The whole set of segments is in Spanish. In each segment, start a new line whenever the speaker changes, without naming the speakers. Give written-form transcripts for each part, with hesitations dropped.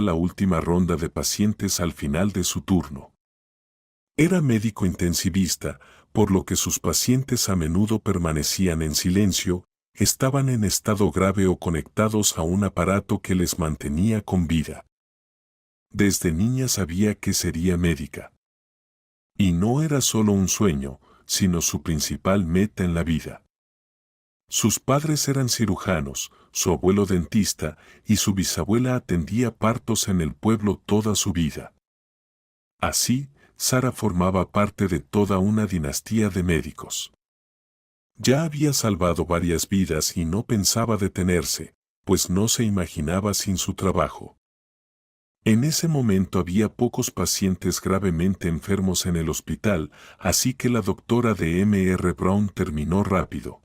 la última ronda de pacientes al final de su turno. Era médico intensivista, por lo que sus pacientes a menudo permanecían en silencio, estaban en estado grave o conectados a un aparato que les mantenía con vida. Desde niña sabía que sería médica. Y no era solo un sueño, sino su principal meta en la vida. Sus padres eran cirujanos, su abuelo dentista, y su bisabuela atendía partos en el pueblo toda su vida. Así, Sara formaba parte de toda una dinastía de médicos. Ya había salvado varias vidas y no pensaba detenerse, pues no se imaginaba sin su trabajo. En ese momento había pocos pacientes gravemente enfermos en el hospital, así que la doctora de M.R. Brown terminó rápido.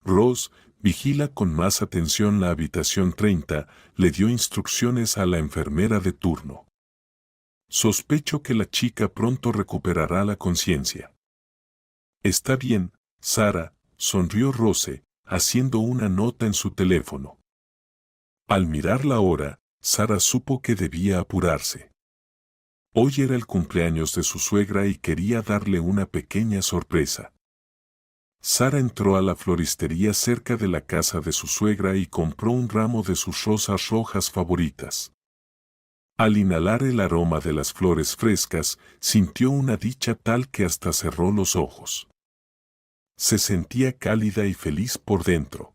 Ross, vigila con más atención la habitación 30, le dio instrucciones a la enfermera de turno. Sospecho que la chica pronto recuperará la conciencia. Está bien, Sara, sonrió Rose, haciendo una nota en su teléfono. Al mirar la hora, Sara supo que debía apurarse. Hoy era el cumpleaños de su suegra y quería darle una pequeña sorpresa. Sara entró a la floristería cerca de la casa de su suegra y compró un ramo de sus rosas rojas favoritas. Al inhalar el aroma de las flores frescas, sintió una dicha tal que hasta cerró los ojos. Se sentía cálida y feliz por dentro.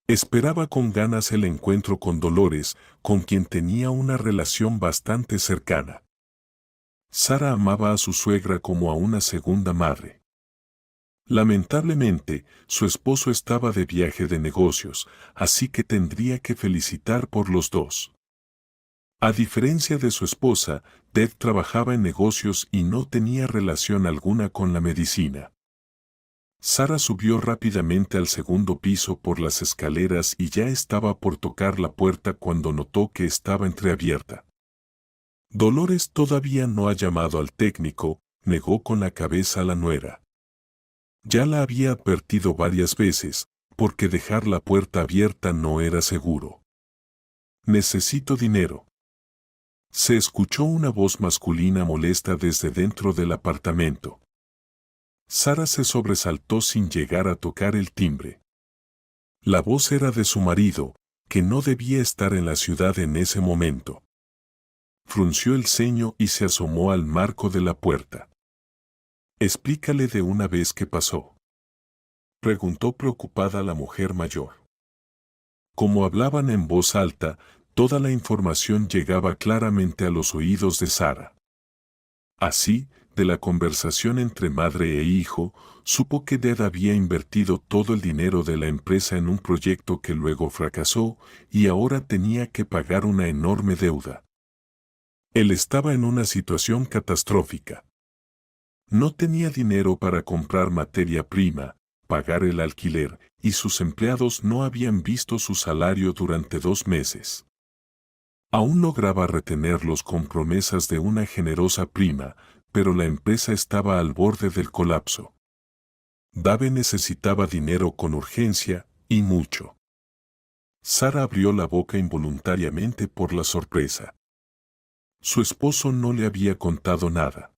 Esperaba con ganas el encuentro con Dolores, con quien tenía una relación bastante cercana. Sara amaba a su suegra como a una segunda madre. Lamentablemente, su esposo estaba de viaje de negocios, así que tendría que felicitar por los dos. A diferencia de su esposa, Deb trabajaba en negocios y no tenía relación alguna con la medicina. Sara subió rápidamente al segundo piso por las escaleras y ya estaba por tocar la puerta cuando notó que estaba entreabierta. Dolores todavía no ha llamado al técnico, negó con la cabeza la nuera. Ya la había advertido varias veces, porque dejar la puerta abierta no era seguro. Necesito dinero. Se escuchó una voz masculina molesta desde dentro del apartamento. Sara se sobresaltó sin llegar a tocar el timbre. La voz era de su marido, que no debía estar en la ciudad en ese momento. Frunció el ceño y se asomó al marco de la puerta. «Explícale de una vez qué pasó», preguntó preocupada la mujer mayor. Como hablaban en voz alta, toda la información llegaba claramente a los oídos de Sara. Así, de la conversación entre madre e hijo, supo que Deb había invertido todo el dinero de la empresa en un proyecto que luego fracasó y ahora tenía que pagar una enorme deuda. Él estaba en una situación catastrófica. No tenía dinero para comprar materia prima, pagar el alquiler, y sus empleados no habían visto su salario durante 2 meses. Aún lograba retenerlos con promesas de una generosa prima, pero la empresa estaba al borde del colapso. Dave necesitaba dinero con urgencia, y mucho. Sara abrió la boca involuntariamente por la sorpresa. Su esposo no le había contado nada.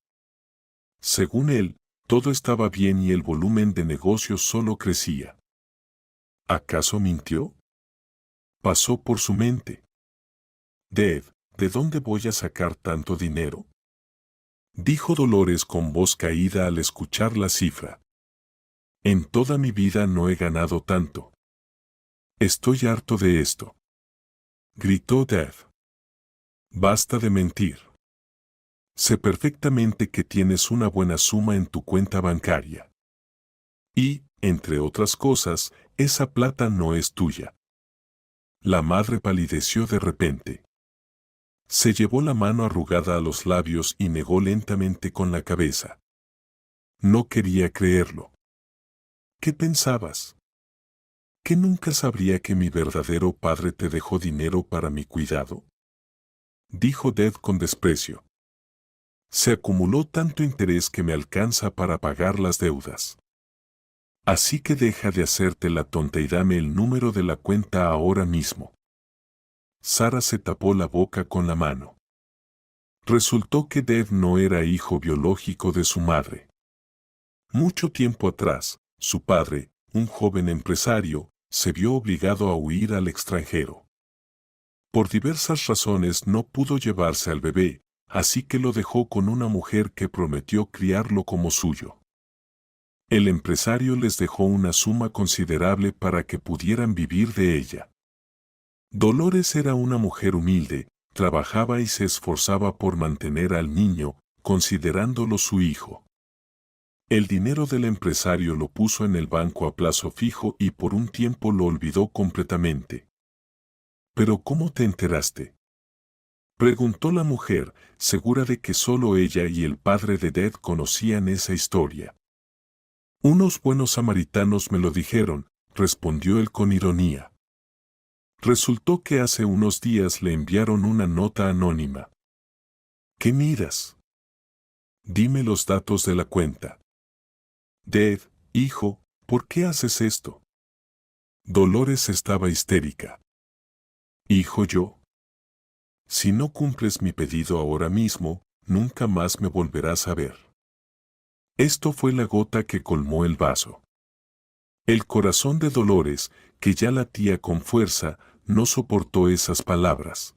Según él, todo estaba bien y el volumen de negocios solo crecía. ¿Acaso mintió? Pasó por su mente. Deb, ¿de dónde voy a sacar tanto dinero?, dijo Dolores con voz caída al escuchar la cifra. En toda mi vida no he ganado tanto. Estoy harto de esto, gritó Deb. Basta de mentir. Sé perfectamente que tienes una buena suma en tu cuenta bancaria. Y, entre otras cosas, esa plata no es tuya. La madre palideció de repente. Se llevó la mano arrugada a los labios y negó lentamente con la cabeza. No quería creerlo. ¿Qué pensabas? ¿Que nunca sabría que mi verdadero padre te dejó dinero para mi cuidado?, dijo Deb con desprecio. Se acumuló tanto interés que me alcanza para pagar las deudas. Así que deja de hacerte la tonta y dame el número de la cuenta ahora mismo. Sara se tapó la boca con la mano. Resultó que Dev no era hijo biológico de su madre. Mucho tiempo atrás, su padre, un joven empresario, se vio obligado a huir al extranjero. Por diversas razones no pudo llevarse al bebé, así que lo dejó con una mujer que prometió criarlo como suyo. El empresario les dejó una suma considerable para que pudieran vivir de ella. Dolores era una mujer humilde, trabajaba y se esforzaba por mantener al niño, considerándolo su hijo. El dinero del empresario lo puso en el banco a plazo fijo y por un tiempo lo olvidó completamente. ¿Pero cómo te enteraste?, preguntó la mujer, segura de que solo ella y el padre de Dev conocían esa historia. Unos buenos samaritanos me lo dijeron, respondió él con ironía. Resultó que hace unos días le enviaron una nota anónima. ¿Qué miras? Dime los datos de la cuenta. Dev, hijo, ¿por qué haces esto? Dolores estaba histérica. Hijo, yo. Si no cumples mi pedido ahora mismo, nunca más me volverás a ver. Esto fue la gota que colmó el vaso. El corazón de Dolores, que ya latía con fuerza, no soportó esas palabras.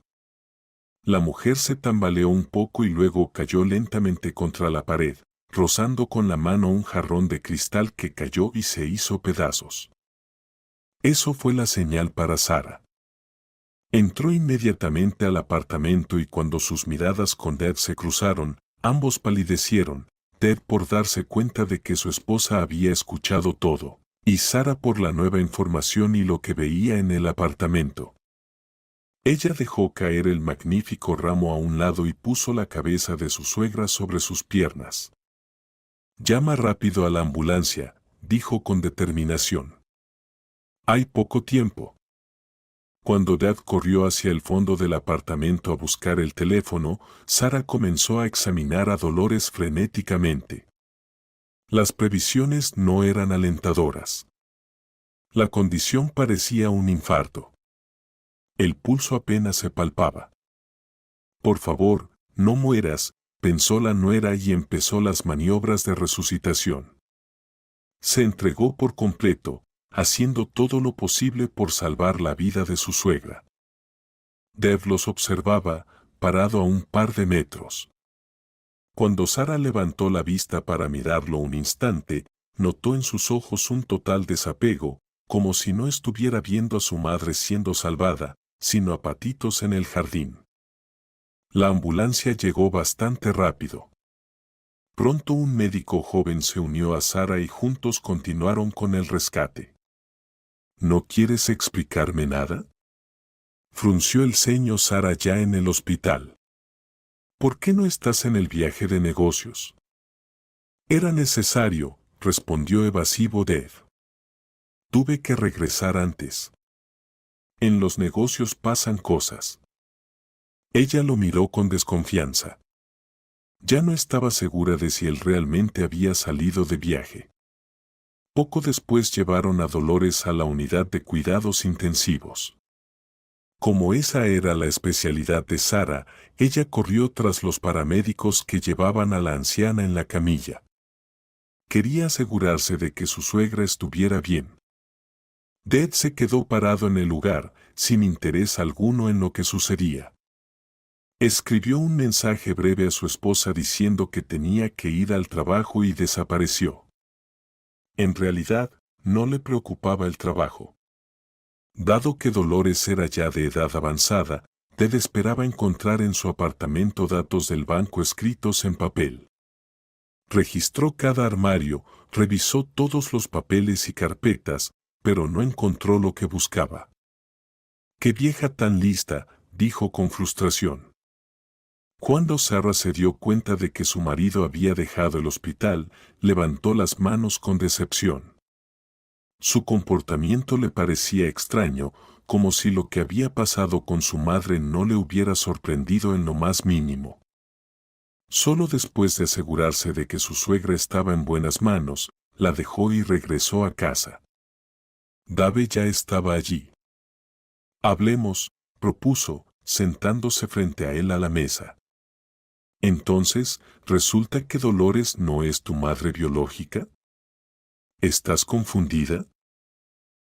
La mujer se tambaleó un poco y luego cayó lentamente contra la pared, rozando con la mano un jarrón de cristal que cayó y se hizo pedazos. Eso fue la señal para Sara. Entró inmediatamente al apartamento y cuando sus miradas con Dev se cruzaron, ambos palidecieron, Dev por darse cuenta de que su esposa había escuchado todo, y Sara por la nueva información y lo que veía en el apartamento. Ella dejó caer el magnífico ramo a un lado y puso la cabeza de su suegra sobre sus piernas. Llama rápido a la ambulancia, dijo con determinación. Hay poco tiempo. Cuando Dev corrió hacia el fondo del apartamento a buscar el teléfono, Sara comenzó a examinar a Dolores frenéticamente. Las previsiones no eran alentadoras. La condición parecía un infarto. El pulso apenas se palpaba. Por favor, no mueras, pensó la nuera y empezó las maniobras de resucitación. Se entregó por completo, haciendo todo lo posible por salvar la vida de su suegra. Dev los observaba, parado a un par de metros. Cuando Sara levantó la vista para mirarlo un instante, notó en sus ojos un total desapego, como si no estuviera viendo a su madre siendo salvada, sino a patitos en el jardín. La ambulancia llegó bastante rápido. Pronto un médico joven se unió a Sara y juntos continuaron con el rescate. ¿No quieres explicarme nada?, frunció el ceño Sara ya en el hospital. ¿Por qué no estás en el viaje de negocios? Era necesario, respondió evasivo Dev. Tuve que regresar antes. En los negocios pasan cosas. Ella lo miró con desconfianza. Ya no estaba segura de si él realmente había salido de viaje. Poco después llevaron a Dolores a la unidad de cuidados intensivos. Como esa era la especialidad de Sara, ella corrió tras los paramédicos que llevaban a la anciana en la camilla. Quería asegurarse de que su suegra estuviera bien. Dev se quedó parado en el lugar, sin interés alguno en lo que sucedía. Escribió un mensaje breve a su esposa diciendo que tenía que ir al trabajo y desapareció. En realidad, no le preocupaba el trabajo. Dado que Dolores era ya de edad avanzada, Dev esperaba encontrar en su apartamento datos del banco escritos en papel. Registró cada armario, revisó todos los papeles y carpetas, pero no encontró lo que buscaba. ¡Qué vieja tan lista!, dijo con frustración. Cuando Sara se dio cuenta de que su marido había dejado el hospital, levantó las manos con decepción. Su comportamiento le parecía extraño, como si lo que había pasado con su madre no le hubiera sorprendido en lo más mínimo. Solo después de asegurarse de que su suegra estaba en buenas manos, la dejó y regresó a casa. Dave ya estaba allí. Hablemos, propuso, sentándose frente a él a la mesa. Entonces, ¿resulta que Dolores no es tu madre biológica? ¿Estás confundida?,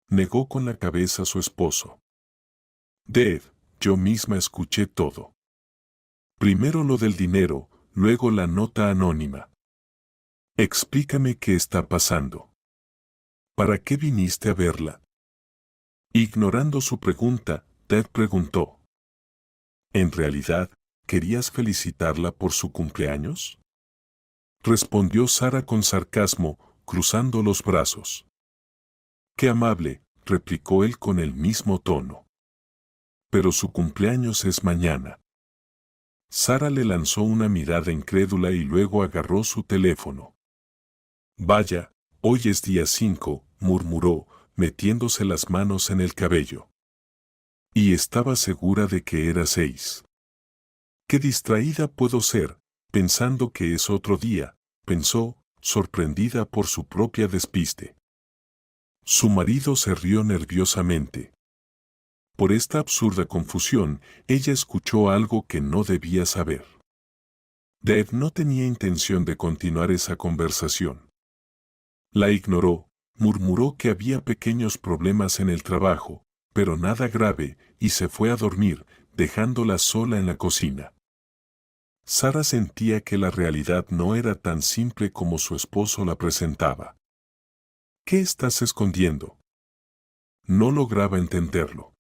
negó con la cabeza su esposo. Deb, yo misma escuché todo. Primero lo del dinero, luego la nota anónima. Explícame qué está pasando. ¿Para qué viniste a verla? Ignorando su pregunta, Ted preguntó. ¿En realidad, querías felicitarla por su cumpleaños?, respondió Sara con sarcasmo, cruzando los brazos. Qué amable, replicó él con el mismo tono. Pero su cumpleaños es mañana. Sara le lanzó una mirada incrédula y luego agarró su teléfono. Vaya, hoy es día 5, murmuró, metiéndose las manos en el cabello. Y estaba segura de que era 6. Qué distraída puedo ser, pensando que es otro día, pensó, sorprendida por su propia despiste. Su marido se rió nerviosamente. Por esta absurda confusión, ella escuchó algo que no debía saber. Deb no tenía intención de continuar esa conversación. La ignoró, murmuró que había pequeños problemas en el trabajo, pero nada grave, y se fue a dormir, dejándola sola en la cocina. Sara sentía que la realidad no era tan simple como su esposo la presentaba. ¿Qué estás escondiendo? No lograba entenderlo.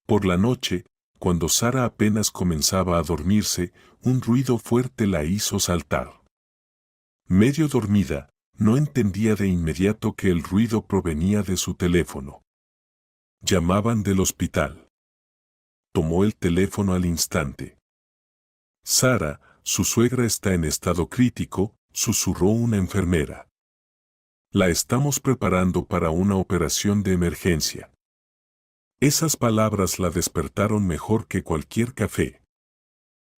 Por la noche, cuando Sara apenas comenzaba a dormirse, un ruido fuerte la hizo saltar. Medio dormida, no entendía de inmediato que el ruido provenía de su teléfono. Llamaban del hospital. Tomó el teléfono al instante. Sara, su suegra está en estado crítico, susurró una enfermera. La estamos preparando para una operación de emergencia. Esas palabras la despertaron mejor que cualquier café.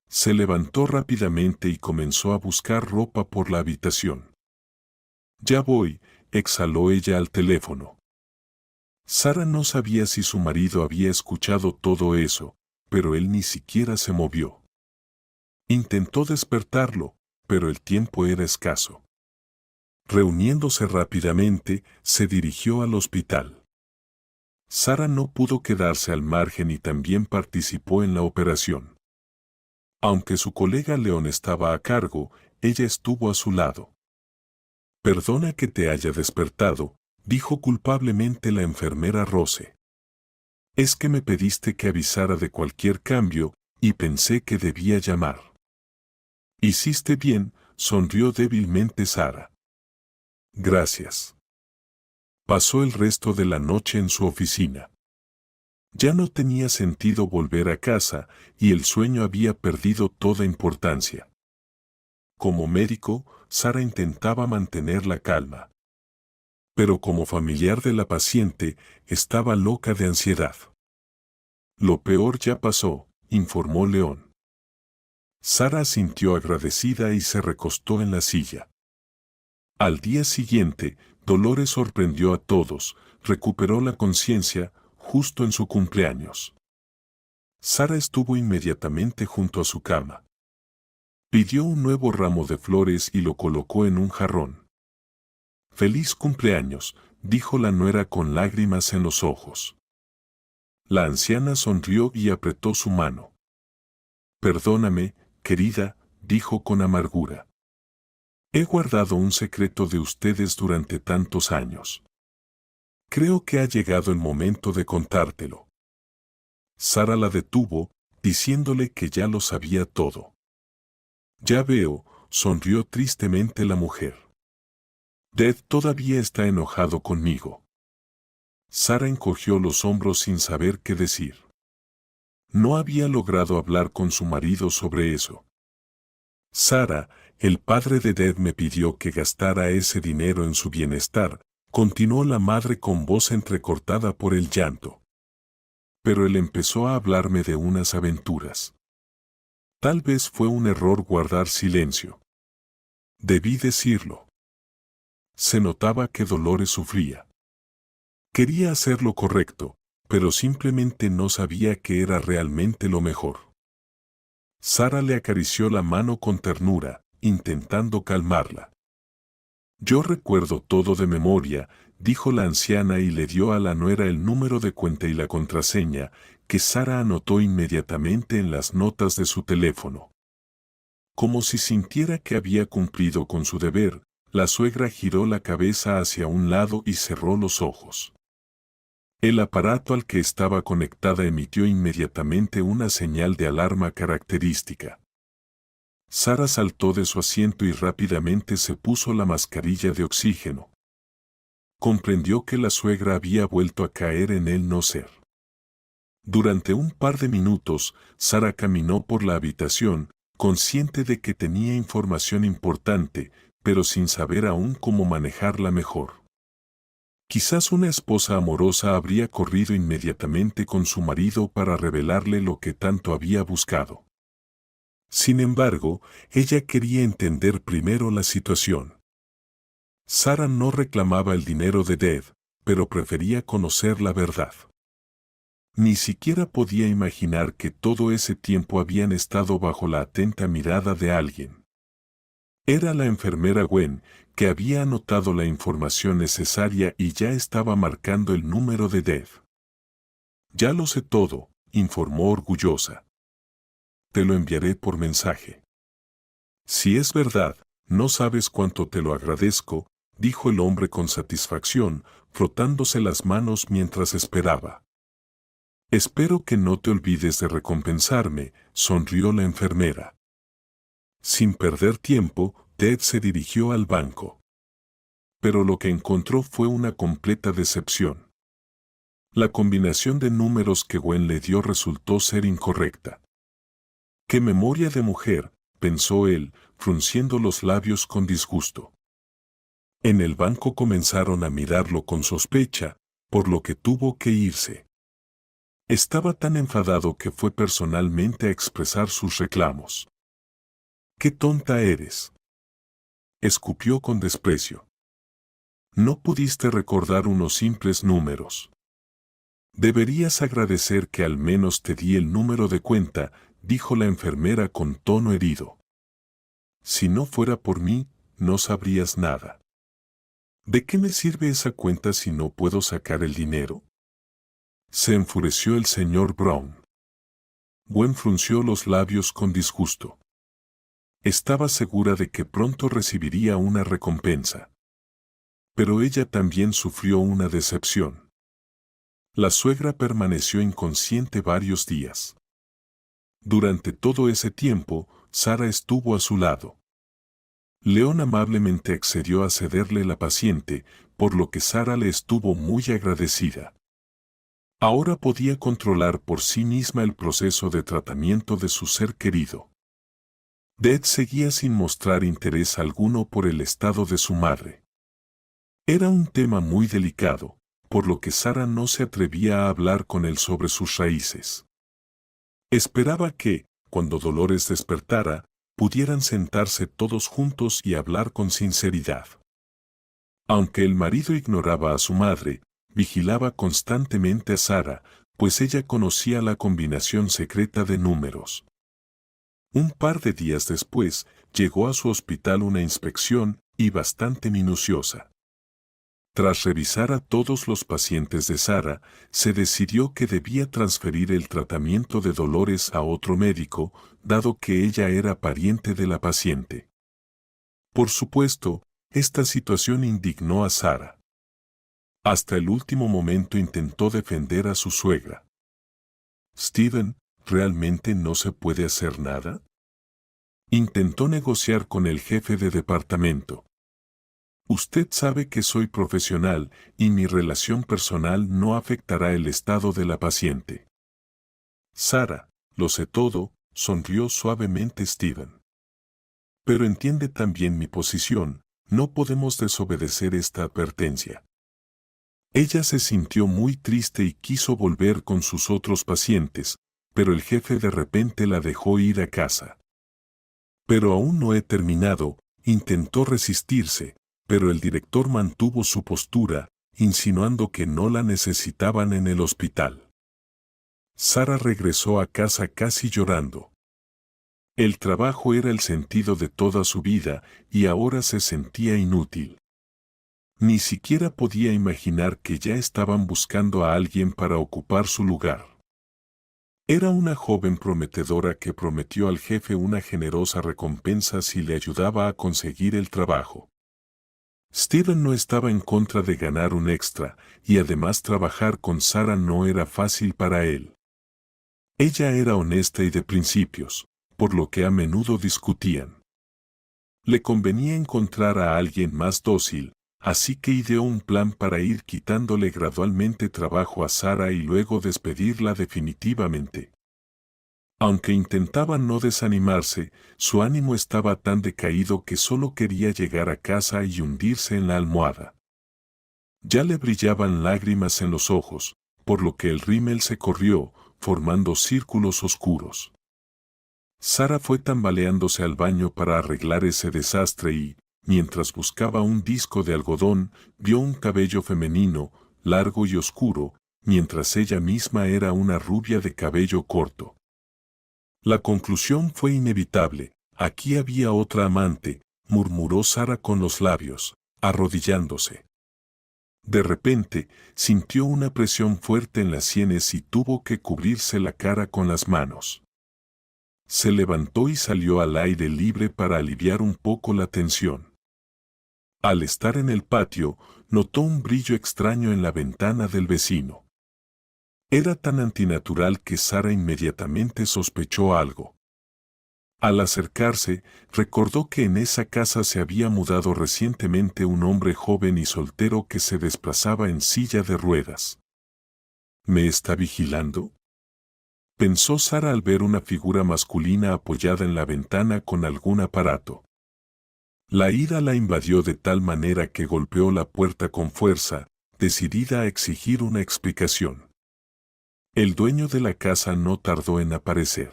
Se levantó rápidamente y comenzó a buscar ropa por la habitación. Ya voy, exhaló ella al teléfono. Sara no sabía si su marido había escuchado todo eso, pero él ni siquiera se movió. Intentó despertarlo, pero el tiempo era escaso. Reuniéndose rápidamente, se dirigió al hospital. Sara no pudo quedarse al margen y también participó en la operación. Aunque su colega León estaba a cargo, ella estuvo a su lado. Perdona que te haya despertado, dijo culpablemente la enfermera Rose. Es que me pediste que avisara de cualquier cambio, y pensé que debía llamar. Hiciste bien, sonrió débilmente Sara. Gracias. Pasó el resto de la noche en su oficina. Ya no tenía sentido volver a casa, y el sueño había perdido toda importancia. Como médico, Sara intentaba mantener la calma. Pero como familiar de la paciente, estaba loca de ansiedad. Lo peor ya pasó, informó León. Sara sintió agradecida y se recostó en la silla. Al día siguiente, Dolores sorprendió a todos, recuperó la conciencia, justo en su cumpleaños. Sara estuvo inmediatamente junto a su cama. Pidió un nuevo ramo de flores y lo colocó en un jarrón. «Feliz cumpleaños», dijo la nuera con lágrimas en los ojos. La anciana sonrió y apretó su mano. «Perdóname, querida», dijo con amargura. «He guardado un secreto de ustedes durante tantos años. Creo que ha llegado el momento de contártelo». Sara la detuvo, diciéndole que ya lo sabía todo. «Ya veo», sonrió tristemente la mujer. «Deb todavía está enojado conmigo». Sara encogió los hombros sin saber qué decir. No había logrado hablar con su marido sobre eso. «Sara, el padre de Deb me pidió que gastara ese dinero en su bienestar», continuó la madre con voz entrecortada por el llanto. «Pero él empezó a hablarme de unas aventuras. Tal vez fue un error guardar silencio. Debí decirlo». Se notaba que Dolores sufría. Quería hacer lo correcto, pero simplemente no sabía que era realmente lo mejor. Sara le acarició la mano con ternura, intentando calmarla. Yo recuerdo todo de memoria, dijo la anciana y le dio a la nuera el número de cuenta y la contraseña, que Sara anotó inmediatamente en las notas de su teléfono. Como si sintiera que había cumplido con su deber, la suegra giró la cabeza hacia un lado y cerró los ojos. El aparato al que estaba conectada emitió inmediatamente una señal de alarma característica. Sara saltó de su asiento y rápidamente se puso la mascarilla de oxígeno. Comprendió que la suegra había vuelto a caer en el no ser. Durante un par de minutos, Sara caminó por la habitación, consciente de que tenía información importante, pero sin saber aún cómo manejarla mejor. Quizás una esposa amorosa habría corrido inmediatamente con su marido para revelarle lo que tanto había buscado. Sin embargo, ella quería entender primero la situación. Sara no reclamaba el dinero de Dev, pero prefería conocer la verdad. Ni siquiera podía imaginar que todo ese tiempo habían estado bajo la atenta mirada de alguien. Era la enfermera Gwen, que había anotado la información necesaria y ya estaba marcando el número de Dev. Ya lo sé todo, informó orgullosa. Te lo enviaré por mensaje. Si es verdad, no sabes cuánto te lo agradezco, dijo el hombre con satisfacción, frotándose las manos mientras esperaba. Espero que no te olvides de recompensarme, sonrió la enfermera. Sin perder tiempo, Ted se dirigió al banco. Pero lo que encontró fue una completa decepción. La combinación de números que Gwen le dio resultó ser incorrecta. ¡Qué memoria de mujer!, pensó él, frunciendo los labios con disgusto. En el banco comenzaron a mirarlo con sospecha, por lo que tuvo que irse. Estaba tan enfadado que fue personalmente a expresar sus reclamos. ¡Qué tonta eres!, escupió con desprecio. No pudiste recordar unos simples números. Deberías agradecer que al menos te di el número de cuenta, dijo la enfermera con tono herido. Si no fuera por mí, no sabrías nada. ¿De qué me sirve esa cuenta si no puedo sacar el dinero? Se enfureció el señor Brown. Gwen frunció los labios con disgusto. Estaba segura de que pronto recibiría una recompensa. Pero ella también sufrió una decepción. La suegra permaneció inconsciente varios días. Durante todo ese tiempo, Sara estuvo a su lado. León amablemente accedió a cederle la paciente, por lo que Sara le estuvo muy agradecida. Ahora podía controlar por sí misma el proceso de tratamiento de su ser querido. Dev seguía sin mostrar interés alguno por el estado de su madre. Era un tema muy delicado, por lo que Sara no se atrevía a hablar con él sobre sus raíces. Esperaba que, cuando Dolores despertara, pudieran sentarse todos juntos y hablar con sinceridad. Aunque el marido ignoraba a su madre, vigilaba constantemente a Sara, pues ella conocía la combinación secreta de números. Un par de días después, llegó a su hospital una inspección, y bastante minuciosa. Tras revisar a todos los pacientes de Sara, se decidió que debía transferir el tratamiento de Dolores a otro médico, dado que ella era pariente de la paciente. Por supuesto, esta situación indignó a Sara. Hasta el último momento intentó defender a su suegra. «Steven, ¿realmente no se puede hacer nada?», intentó negociar con el jefe de departamento. «Usted sabe que soy profesional y mi relación personal no afectará el estado de la paciente». «Sara, lo sé todo», sonrió suavemente Steven. «Pero entiende también mi posición, no podemos desobedecer esta advertencia». Ella se sintió muy triste y quiso volver con sus otros pacientes, pero el jefe de repente la dejó ir a casa. «Pero aún no he terminado», intentó resistirse, pero el director mantuvo su postura, insinuando que no la necesitaban en el hospital. Sara regresó a casa casi llorando. El trabajo era el sentido de toda su vida y ahora se sentía inútil. Ni siquiera podía imaginar que ya estaban buscando a alguien para ocupar su lugar. Era una joven prometedora que prometió al jefe una generosa recompensa si le ayudaba a conseguir el trabajo. Steven no estaba en contra de ganar un extra, y además trabajar con Sara no era fácil para él. Ella era honesta y de principios, por lo que a menudo discutían. Le convenía encontrar a alguien más dócil, así que ideó un plan para ir quitándole gradualmente trabajo a Sara y luego despedirla definitivamente. Aunque intentaba no desanimarse, su ánimo estaba tan decaído que solo quería llegar a casa y hundirse en la almohada. Ya le brillaban lágrimas en los ojos, por lo que el rímel se corrió, formando círculos oscuros. Sara fue tambaleándose al baño para arreglar ese desastre y, mientras buscaba un disco de algodón, vio un cabello femenino, largo y oscuro, mientras ella misma era una rubia de cabello corto. La conclusión fue inevitable. Aquí había otra amante, murmuró Sara con los labios, arrodillándose. De repente, sintió una presión fuerte en las sienes y tuvo que cubrirse la cara con las manos. Se levantó y salió al aire libre para aliviar un poco la tensión. Al estar en el patio, notó un brillo extraño en la ventana del vecino. Era tan antinatural que Sara inmediatamente sospechó algo. Al acercarse, recordó que en esa casa se había mudado recientemente un hombre joven y soltero que se desplazaba en silla de ruedas. ¿Me está vigilando?, pensó Sara al ver una figura masculina apoyada en la ventana con algún aparato. La ira la invadió de tal manera que golpeó la puerta con fuerza, decidida a exigir una explicación. El dueño de la casa no tardó en aparecer.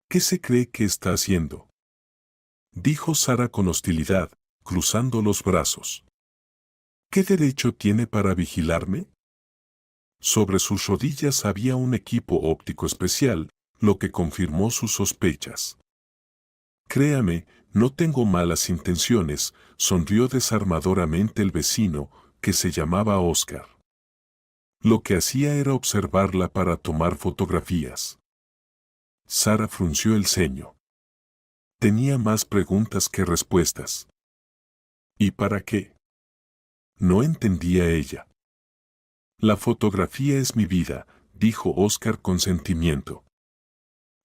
¿Qué se cree que está haciendo?, dijo Sara con hostilidad, cruzando los brazos. ¿Qué derecho tiene para vigilarme? Sobre sus rodillas había un equipo óptico especial, lo que confirmó sus sospechas. Créame, no tengo malas intenciones, sonrió desarmadoramente el vecino, que se llamaba Oscar. Lo que hacía era observarla para tomar fotografías. Sara frunció el ceño. Tenía más preguntas que respuestas. ¿Y para qué?, no entendía ella. La fotografía es mi vida, dijo Oscar con sentimiento.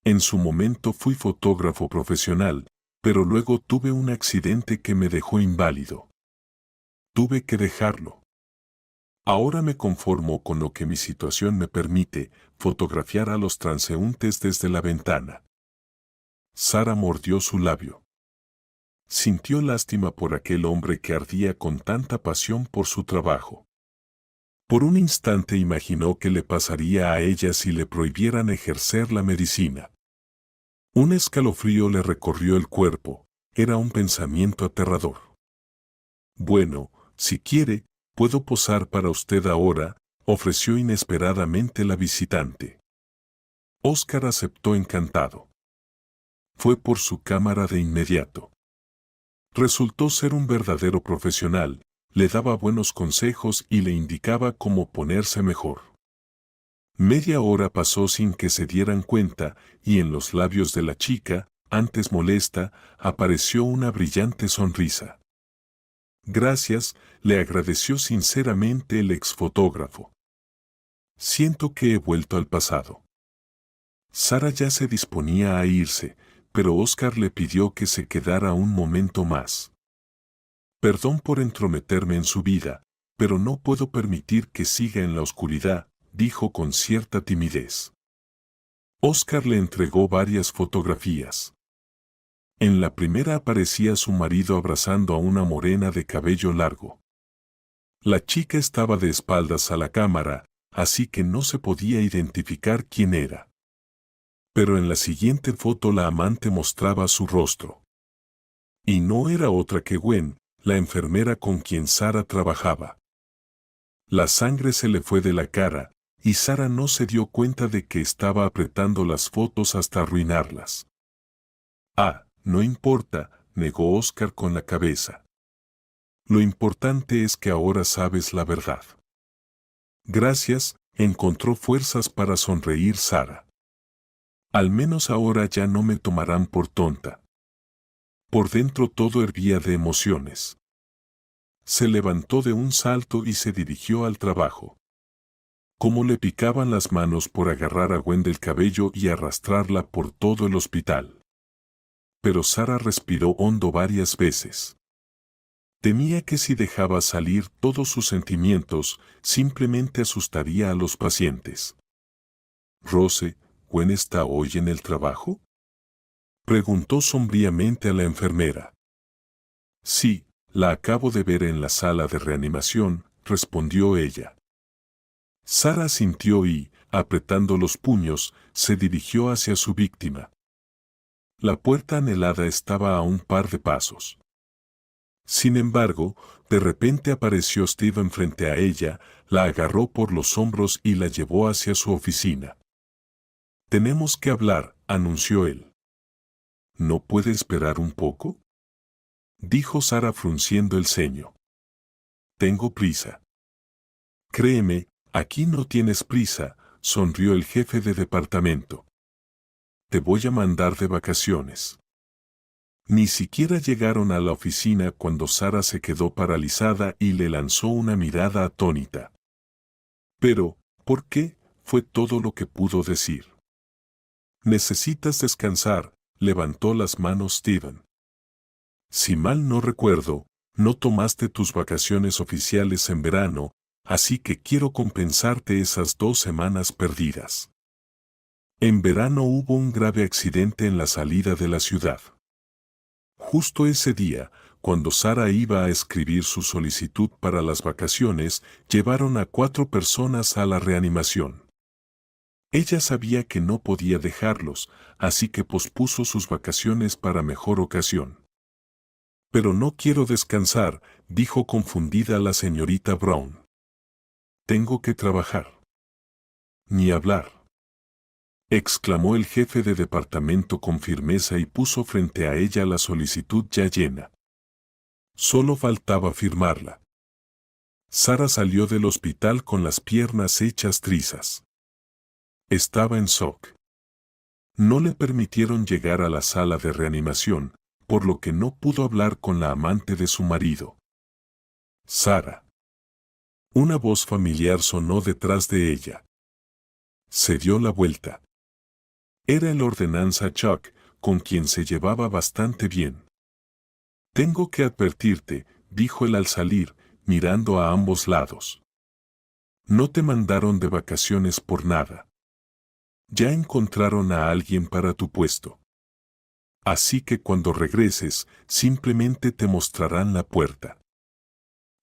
En su momento fui fotógrafo profesional, pero luego tuve un accidente que me dejó inválido. Tuve que dejarlo. Ahora me conformo con lo que mi situación me permite, fotografiar a los transeúntes desde la ventana. Sara mordió su labio. Sintió lástima por aquel hombre que ardía con tanta pasión por su trabajo. Por un instante imaginó qué le pasaría a ella si le prohibieran ejercer la medicina. Un escalofrío le recorrió el cuerpo, era un pensamiento aterrador. Bueno, si quiere, puedo posar para usted ahora, ofreció inesperadamente la visitante. Oscar aceptó encantado. Fue por su cámara de inmediato. Resultó ser un verdadero profesional, le daba buenos consejos y le indicaba cómo ponerse mejor. Media hora pasó sin que se dieran cuenta, y en los labios de la chica, antes molesta, apareció una brillante sonrisa. Gracias, le agradeció sinceramente el exfotógrafo. Siento que he vuelto al pasado. Sara ya se disponía a irse, pero Oscar le pidió que se quedara un momento más. Perdón por entrometerme en su vida, pero no puedo permitir que siga en la oscuridad, dijo con cierta timidez. Oscar le entregó varias fotografías. En la primera aparecía su marido abrazando a una morena de cabello largo. La chica estaba de espaldas a la cámara, así que no se podía identificar quién era. Pero en la siguiente foto la amante mostraba su rostro. Y no era otra que Gwen, la enfermera con quien Sara trabajaba. La sangre se le fue de la cara, y Sara no se dio cuenta de que estaba apretando las fotos hasta arruinarlas. Ah, no importa, negó Oscar con la cabeza. Lo importante es que ahora sabes la verdad. Gracias, encontró fuerzas para sonreír Sara. Al menos ahora ya no me tomarán por tonta. Por dentro todo hervía de emociones. Se levantó de un salto y se dirigió al trabajo. Cómo le picaban las manos por agarrar a Gwen del cabello y arrastrarla por todo el hospital. Pero Sara respiró hondo varias veces. Temía que si dejaba salir todos sus sentimientos, simplemente asustaría a los pacientes. Rose, ¿Gwen está hoy en el trabajo? Preguntó sombríamente a la enfermera. Sí, la acabo de ver en la sala de reanimación, respondió ella. Sara asintió y, apretando los puños, se dirigió hacia su víctima. La puerta anhelada estaba a un par de pasos. Sin embargo, de repente apareció Steven frente a ella, la agarró por los hombros y la llevó hacia su oficina. Tenemos que hablar, anunció él. ¿No puede esperar un poco? Dijo Sara frunciendo el ceño. Tengo prisa. Créeme, aquí no tienes prisa, sonrió el jefe de departamento. Te voy a mandar de vacaciones. Ni siquiera llegaron a la oficina cuando Sara se quedó paralizada y le lanzó una mirada atónita. Pero, ¿por qué? Fue todo lo que pudo decir. Necesitas descansar, levantó las manos Steven. Si mal no recuerdo, no tomaste tus vacaciones oficiales en verano, así que quiero compensarte esas 2 semanas perdidas. En verano hubo un grave accidente en la salida de la ciudad. Justo ese día, cuando Sara iba a escribir su solicitud para las vacaciones, llevaron a 4 personas a la reanimación. Ella sabía que no podía dejarlos, así que pospuso sus vacaciones para mejor ocasión. Pero no quiero descansar, dijo confundida la señorita Brown. Tengo que trabajar. Ni hablar. Exclamó el jefe de departamento con firmeza y puso frente a ella la solicitud ya llena. Solo faltaba firmarla. Sara salió del hospital con las piernas hechas trizas. Estaba en shock. No le permitieron llegar a la sala de reanimación, por lo que no pudo hablar con la amante de su marido. Sara. Una voz familiar sonó detrás de ella. Se dio la vuelta. Era el ordenanza Chuck, con quien se llevaba bastante bien. Tengo que advertirte, dijo él al salir, mirando a ambos lados. No te mandaron de vacaciones por nada. Ya encontraron a alguien para tu puesto. Así que cuando regreses, simplemente te mostrarán la puerta.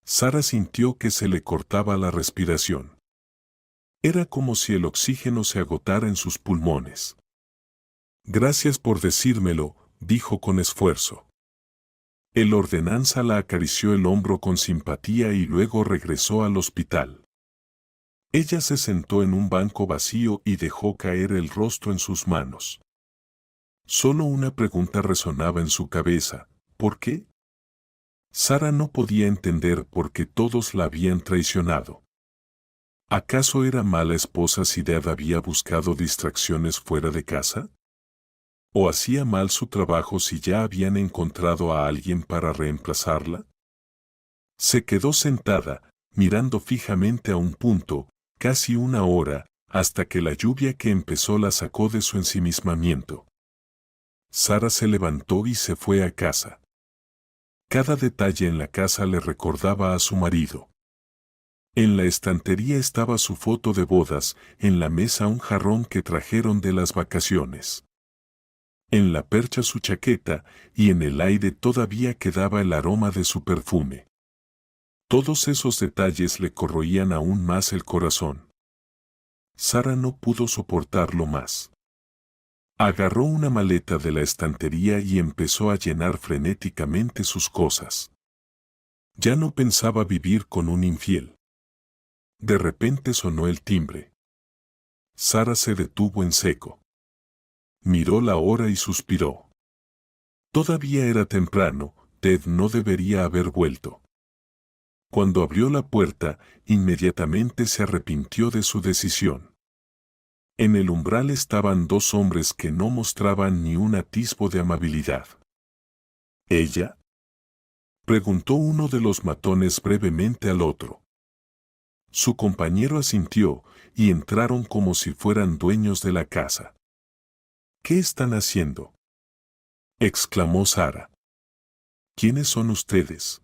Sara sintió que se le cortaba la respiración. Era como si el oxígeno se agotara en sus pulmones. Gracias por decírmelo, dijo con esfuerzo. El ordenanza la acarició el hombro con simpatía y luego regresó al hospital. Ella se sentó en un banco vacío y dejó caer el rostro en sus manos. Solo una pregunta resonaba en su cabeza, ¿por qué? Sara no podía entender por qué todos la habían traicionado. ¿Acaso era mala esposa si Dad había buscado distracciones fuera de casa? ¿O hacía mal su trabajo si ya habían encontrado a alguien para reemplazarla? Se quedó sentada, mirando fijamente a un punto, casi una hora, hasta que la lluvia que empezó la sacó de su ensimismamiento. Sara se levantó y se fue a casa. Cada detalle en la casa le recordaba a su marido. En la estantería estaba su foto de bodas, en la mesa un jarrón que trajeron de las vacaciones. En la percha su chaqueta, y en el aire todavía quedaba el aroma de su perfume. Todos esos detalles le corroían aún más el corazón. Sara no pudo soportarlo más. Agarró una maleta de la estantería y empezó a llenar frenéticamente sus cosas. Ya no pensaba vivir con un infiel. De repente sonó el timbre. Sara se detuvo en seco. Miró la hora y suspiró. Todavía era temprano, Ted no debería haber vuelto. Cuando abrió la puerta, inmediatamente se arrepintió de su decisión. En el umbral estaban dos hombres que no mostraban ni un atisbo de amabilidad. ¿Ella? Preguntó uno de los matones brevemente al otro. Su compañero asintió, y entraron como si fueran dueños de la casa. ¿Qué están haciendo?, exclamó Sara. ¿Quiénes son ustedes?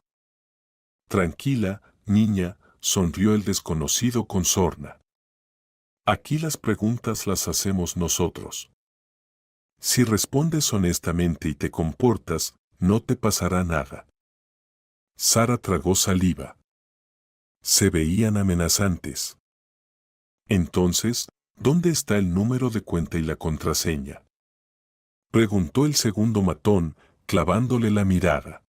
Tranquila, niña, sonrió el desconocido con sorna. Aquí las preguntas las hacemos nosotros. Si respondes honestamente y te comportas, no te pasará nada. Sara tragó saliva. Se veían amenazantes. Entonces, ¿dónde está el número de cuenta y la contraseña?, preguntó el segundo matón, clavándole la mirada.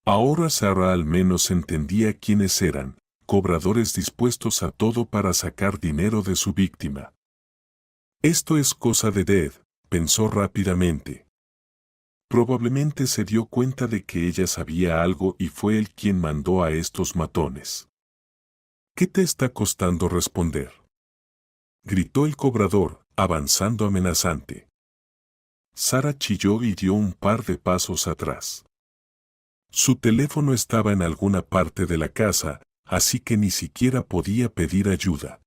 Ahora Sara al menos entendía quiénes eran, cobradores dispuestos a todo para sacar dinero de su víctima. Esto es cosa de Ted, pensó rápidamente. Probablemente se dio cuenta de que ella sabía algo y fue él quien mandó a estos matones. ¿Qué te está costando responder?, gritó el cobrador, avanzando amenazante. Sara chilló y dio un par de pasos atrás. Su teléfono estaba en alguna parte de la casa, así que ni siquiera podía pedir ayuda.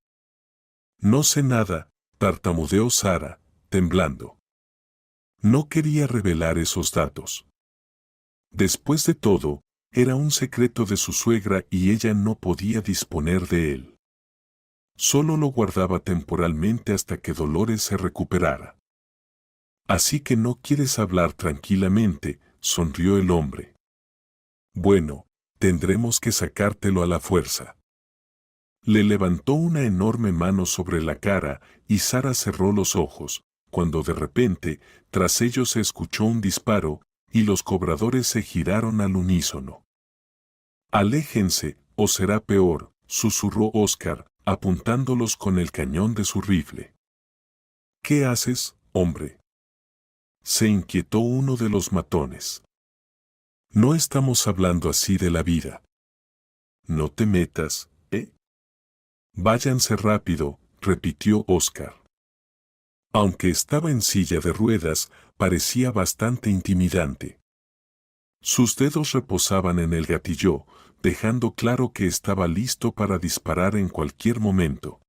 No sé nada, tartamudeó Sara, temblando. No quería revelar esos datos. Después de todo, era un secreto de su suegra y ella no podía disponer de él. Solo lo guardaba temporalmente hasta que Dolores se recuperara. Así que no quieres hablar tranquilamente, sonrió el hombre. Bueno, tendremos que sacártelo a la fuerza. Le levantó una enorme mano sobre la cara y Sara cerró los ojos, cuando de repente, tras ellos se escuchó un disparo, y los cobradores se giraron al unísono. Aléjense, o será peor, susurró Oscar, apuntándolos con el cañón de su rifle. ¿Qué haces, hombre?, se inquietó uno de los matones. No estamos hablando así de la vida. No te metas, ¿eh? Váyanse rápido, repitió Oscar. Aunque estaba en silla de ruedas, parecía bastante intimidante. Sus dedos reposaban en el gatillo, dejando claro que estaba listo para disparar en cualquier momento.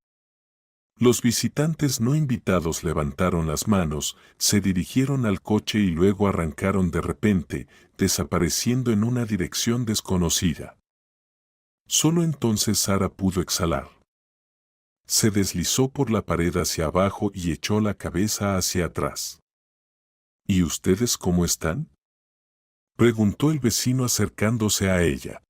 Los visitantes no invitados levantaron las manos, se dirigieron al coche y luego arrancaron de repente, desapareciendo en una dirección desconocida. Solo entonces Sara pudo exhalar. Se deslizó por la pared hacia abajo y echó la cabeza hacia atrás. ¿Y ustedes cómo están?, preguntó el vecino acercándose a ella.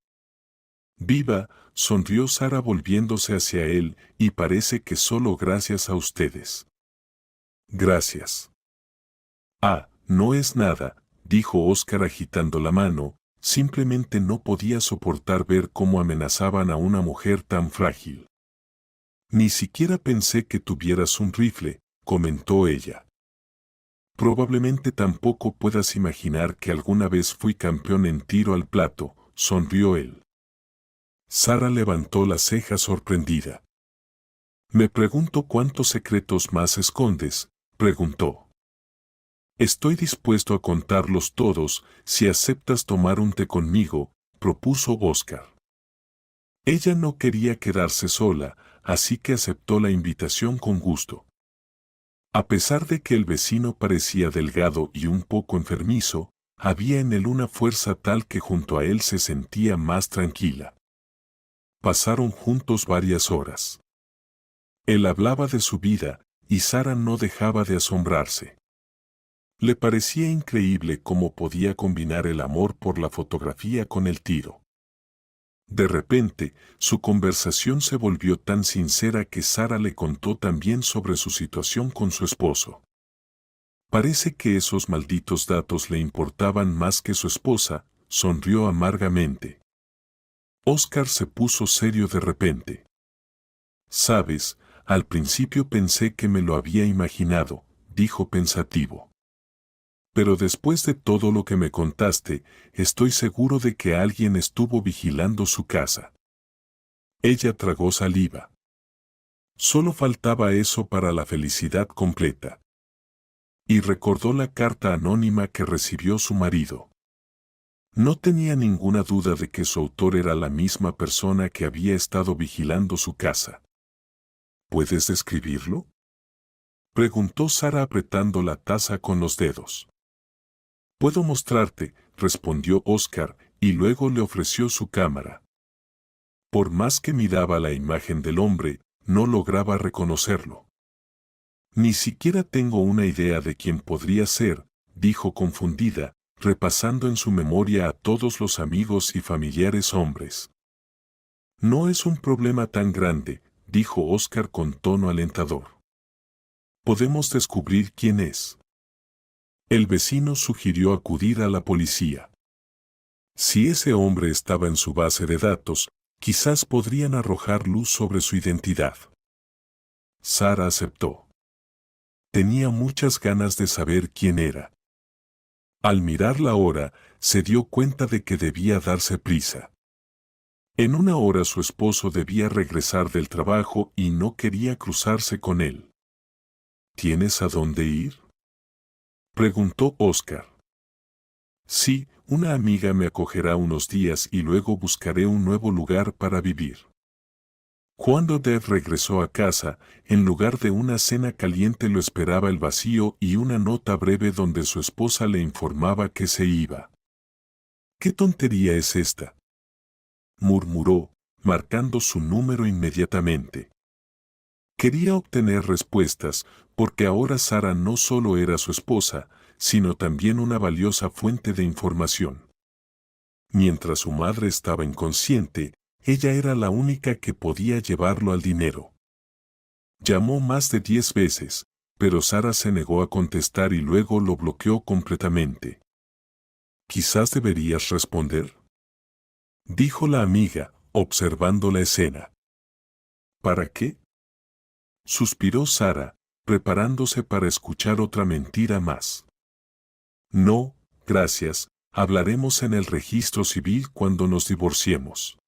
Viva, sonrió Sara volviéndose hacia él, y parece que solo gracias a ustedes. Gracias. Ah, no es nada, dijo Oscar agitando la mano, simplemente no podía soportar ver cómo amenazaban a una mujer tan frágil. Ni siquiera pensé que tuvieras un rifle, comentó ella. Probablemente tampoco puedas imaginar que alguna vez fui campeón en tiro al plato, sonrió él. Sara levantó la ceja sorprendida. Me pregunto cuántos secretos más escondes, preguntó. Estoy dispuesto a contarlos todos si aceptas tomar un té conmigo, propuso Oscar. Ella no quería quedarse sola, así que aceptó la invitación con gusto. A pesar de que el vecino parecía delgado y un poco enfermizo, había en él una fuerza tal que junto a él se sentía más tranquila. Pasaron juntos varias horas. Él hablaba de su vida, y Sara no dejaba de asombrarse. Le parecía increíble cómo podía combinar el amor por la fotografía con el tiro. De repente, su conversación se volvió tan sincera que Sara le contó también sobre su situación con su esposo. Parece que esos malditos datos le importaban más que su esposa, sonrió amargamente. Oscar se puso serio de repente. Sabes, al principio pensé que me lo había imaginado, dijo pensativo. Pero después de todo lo que me contaste, estoy seguro de que alguien estuvo vigilando su casa. Ella tragó saliva. Solo faltaba eso para la felicidad completa. Y recordó la carta anónima que recibió su marido. No tenía ninguna duda de que su autor era la misma persona que había estado vigilando su casa. ¿Puedes describirlo?, preguntó Sara apretando la taza con los dedos. Puedo mostrarte, respondió Oscar, y luego le ofreció su cámara. Por más que miraba la imagen del hombre, no lograba reconocerlo. Ni siquiera tengo una idea de quién podría ser, dijo confundida, repasando en su memoria a todos los amigos y familiares hombres. No es un problema tan grande, dijo Oscar con tono alentador. Podemos descubrir quién es. El vecino sugirió acudir a la policía. Si ese hombre estaba en su base de datos, quizás podrían arrojar luz sobre su identidad. Sara aceptó. Tenía muchas ganas de saber quién era. Al mirar la hora, se dio cuenta de que debía darse prisa. En una hora su esposo debía regresar del trabajo y no quería cruzarse con él. ¿Tienes a dónde ir?, preguntó Oscar. Sí, una amiga me acogerá unos días y luego buscaré un nuevo lugar para vivir. Cuando Deb regresó a casa, en lugar de una cena caliente lo esperaba el vacío y una nota breve donde su esposa le informaba que se iba. ¿Qué tontería es esta?, murmuró, marcando su número inmediatamente. Quería obtener respuestas, porque ahora Sara no solo era su esposa, sino también una valiosa fuente de información. Mientras su madre estaba inconsciente, ella era la única que podía llevarlo al dinero. Llamó más de 10 veces, pero Sara se negó a contestar y luego lo bloqueó completamente. «Quizás deberías responder», dijo la amiga, observando la escena. «¿Para qué?», suspiró Sara, preparándose para escuchar otra mentira más. «No, gracias, hablaremos en el registro civil cuando nos divorciemos».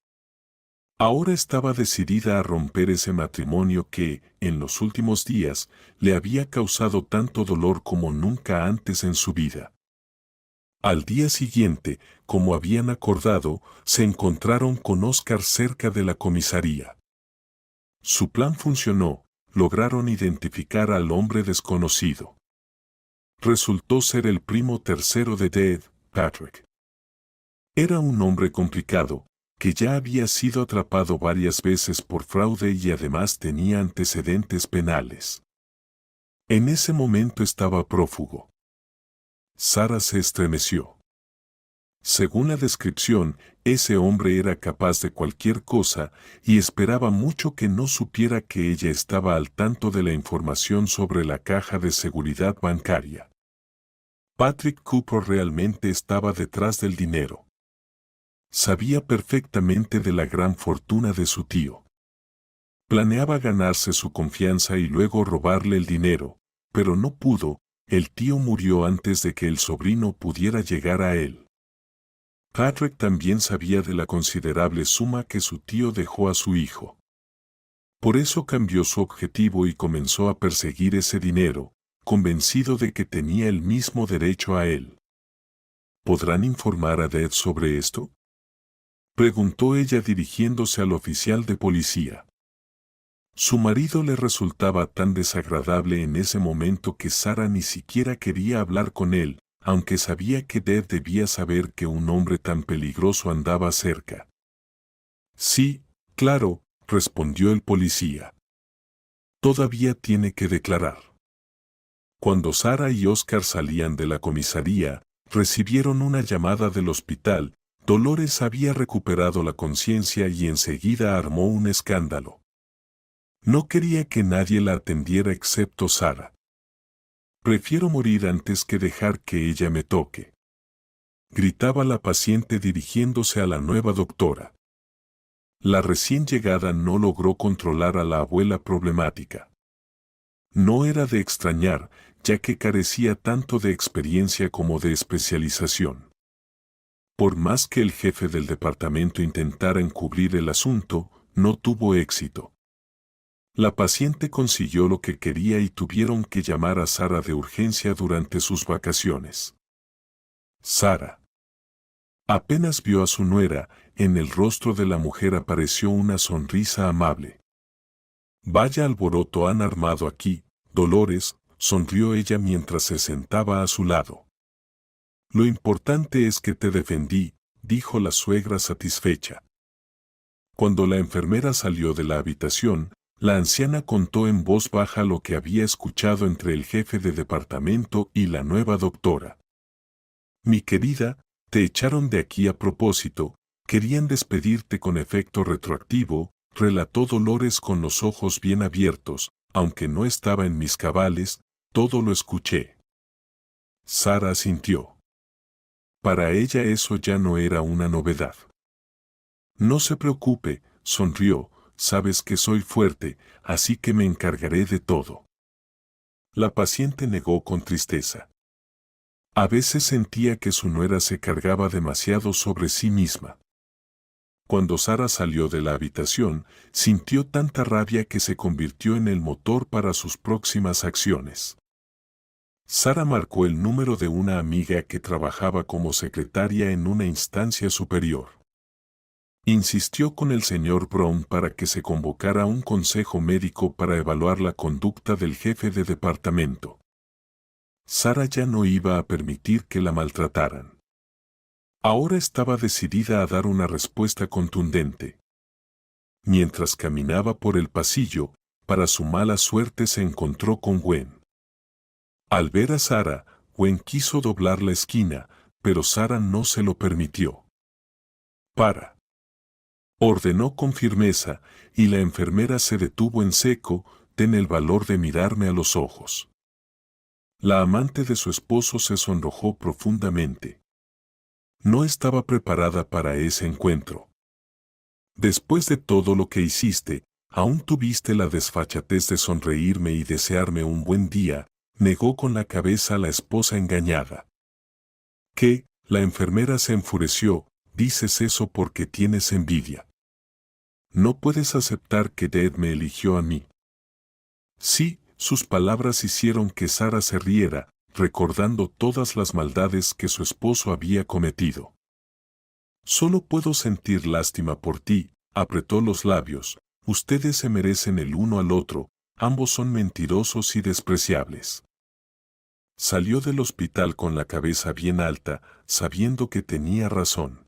Ahora estaba decidida a romper ese matrimonio que, en los últimos días, le había causado tanto dolor como nunca antes en su vida. Al día siguiente, como habían acordado, se encontraron con Oscar cerca de la comisaría. Su plan funcionó, lograron identificar al hombre desconocido. Resultó ser el primo tercero de Deb, Patrick. Era un hombre complicado, que ya había sido atrapado varias veces por fraude y además tenía antecedentes penales. En ese momento estaba prófugo. Sara se estremeció. Según la descripción, ese hombre era capaz de cualquier cosa y esperaba mucho que no supiera que ella estaba al tanto de la información sobre la caja de seguridad bancaria. Patrick Cooper realmente estaba detrás del dinero. Sabía perfectamente de la gran fortuna de su tío. Planeaba ganarse su confianza y luego robarle el dinero, pero no pudo, el tío murió antes de que el sobrino pudiera llegar a él. Patrick también sabía de la considerable suma que su tío dejó a su hijo. Por eso cambió su objetivo y comenzó a perseguir ese dinero, convencido de que tenía el mismo derecho a él. ¿Podrán informar a Deb sobre esto?, preguntó ella dirigiéndose al oficial de policía. Su marido le resultaba tan desagradable en ese momento que Sara ni siquiera quería hablar con él, aunque sabía que Deb debía saber que un hombre tan peligroso andaba cerca. Sí, claro, respondió el policía. Todavía tiene que declarar. Cuando Sara y Oscar salían de la comisaría, recibieron una llamada del hospital. Dolores había recuperado la conciencia y enseguida armó un escándalo. No quería que nadie la atendiera excepto Sara. «Prefiero morir antes que dejar que ella me toque», gritaba la paciente dirigiéndose a la nueva doctora. La recién llegada no logró controlar a la abuela problemática. No era de extrañar, ya que carecía tanto de experiencia como de especialización. Por más que el jefe del departamento intentara encubrir el asunto, no tuvo éxito. La paciente consiguió lo que quería y tuvieron que llamar a Sara de urgencia durante sus vacaciones. Sara. Apenas vio a su nuera, en el rostro de la mujer apareció una sonrisa amable. Vaya alboroto han armado aquí, Dolores, sonrió ella mientras se sentaba a su lado. Lo importante es que te defendí, dijo la suegra satisfecha. Cuando la enfermera salió de la habitación, la anciana contó en voz baja lo que había escuchado entre el jefe de departamento y la nueva doctora. Mi querida, te echaron de aquí a propósito, querían despedirte con efecto retroactivo, relató Dolores con los ojos bien abiertos, aunque no estaba en mis cabales, todo lo escuché. Sara asintió. Para ella eso ya no era una novedad. No se preocupe, sonrió, sabes que soy fuerte, así que me encargaré de todo. La paciente negó con tristeza. A veces sentía que su nuera se cargaba demasiado sobre sí misma. Cuando Sara salió de la habitación, sintió tanta rabia que se convirtió en el motor para sus próximas acciones. Sara marcó el número de una amiga que trabajaba como secretaria en una instancia superior. Insistió con el señor Brown para que se convocara un consejo médico para evaluar la conducta del jefe de departamento. Sara ya no iba a permitir que la maltrataran. Ahora estaba decidida a dar una respuesta contundente. Mientras caminaba por el pasillo, para su mala suerte se encontró con Gwen. Al ver a Sara, Gwen quiso doblar la esquina, pero Sara no se lo permitió. Para. Ordenó con firmeza, y la enfermera se detuvo en seco, ten el valor de mirarme a los ojos. La amante de su esposo se sonrojó profundamente. No estaba preparada para ese encuentro. Después de todo lo que hiciste, aún tuviste la desfachatez de sonreírme y desearme un buen día, negó con la cabeza la esposa engañada. ¿Qué? La enfermera se enfureció, dices eso porque tienes envidia. No puedes aceptar que Dad me eligió a mí. Sí, sus palabras hicieron que Sara se riera, recordando todas las maldades que su esposo había cometido. Solo puedo sentir lástima por ti, apretó los labios, ustedes se merecen el uno al otro, ambos son mentirosos y despreciables. Salió del hospital con la cabeza bien alta, sabiendo que tenía razón.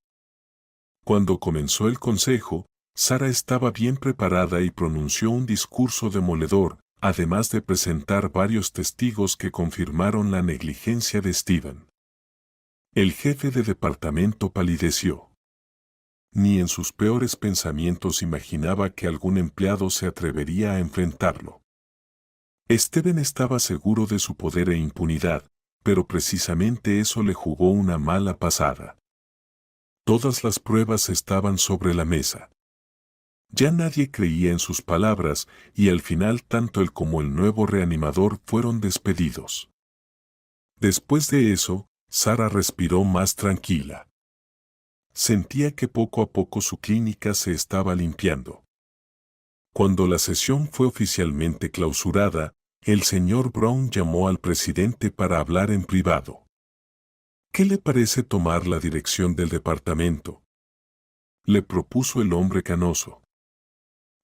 Cuando comenzó el consejo, Sara estaba bien preparada y pronunció un discurso demoledor, además de presentar varios testigos que confirmaron la negligencia de Steven. El jefe de departamento palideció. Ni en sus peores pensamientos imaginaba que algún empleado se atrevería a enfrentarlo. Steven estaba seguro de su poder e impunidad, pero precisamente eso le jugó una mala pasada. Todas las pruebas estaban sobre la mesa. Ya nadie creía en sus palabras y al final tanto él como el nuevo reanimador fueron despedidos. Después de eso, Sara respiró más tranquila. Sentía que poco a poco su clínica se estaba limpiando. Cuando la sesión fue oficialmente clausurada, el señor Brown llamó al presidente para hablar en privado. ¿Qué le parece tomar la dirección del departamento?, le propuso el hombre canoso.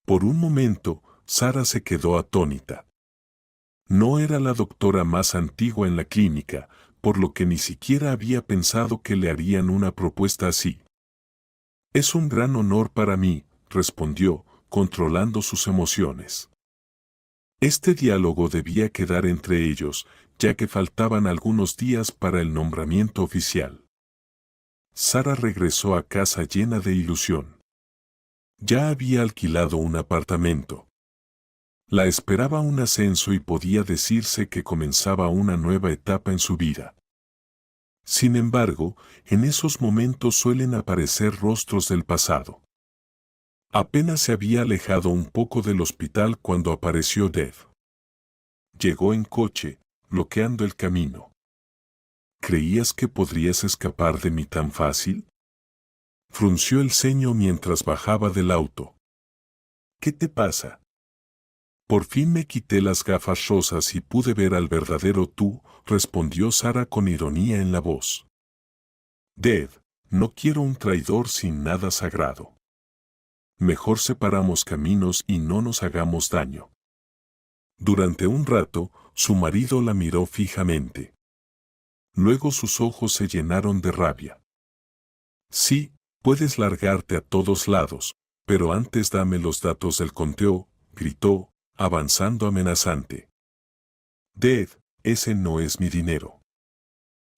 Por un momento, Sara se quedó atónita. No era la doctora más antigua en la clínica, por lo que ni siquiera había pensado que le harían una propuesta así. Es un gran honor para mí, respondió, controlando sus emociones. Este diálogo debía quedar entre ellos, ya que faltaban algunos días para el nombramiento oficial. Sara regresó a casa llena de ilusión. Ya había alquilado un apartamento. La esperaba un ascenso y podía decirse que comenzaba una nueva etapa en su vida. Sin embargo, en esos momentos suelen aparecer rostros del pasado. Apenas se había alejado un poco del hospital cuando apareció Dev. Llegó en coche, bloqueando el camino. ¿Creías que podrías escapar de mí tan fácil? Frunció el ceño mientras bajaba del auto. ¿Qué te pasa? Por fin me quité las gafas rosas y pude ver al verdadero tú, respondió Sara con ironía en la voz. Dev, no quiero un traidor sin nada sagrado. Mejor separamos caminos y no nos hagamos daño. Durante un rato, su marido la miró fijamente. Luego sus ojos se llenaron de rabia. Sí, puedes largarte a todos lados, pero antes dame los datos del conteo, gritó, avanzando amenazante. Dev, ese no es mi dinero.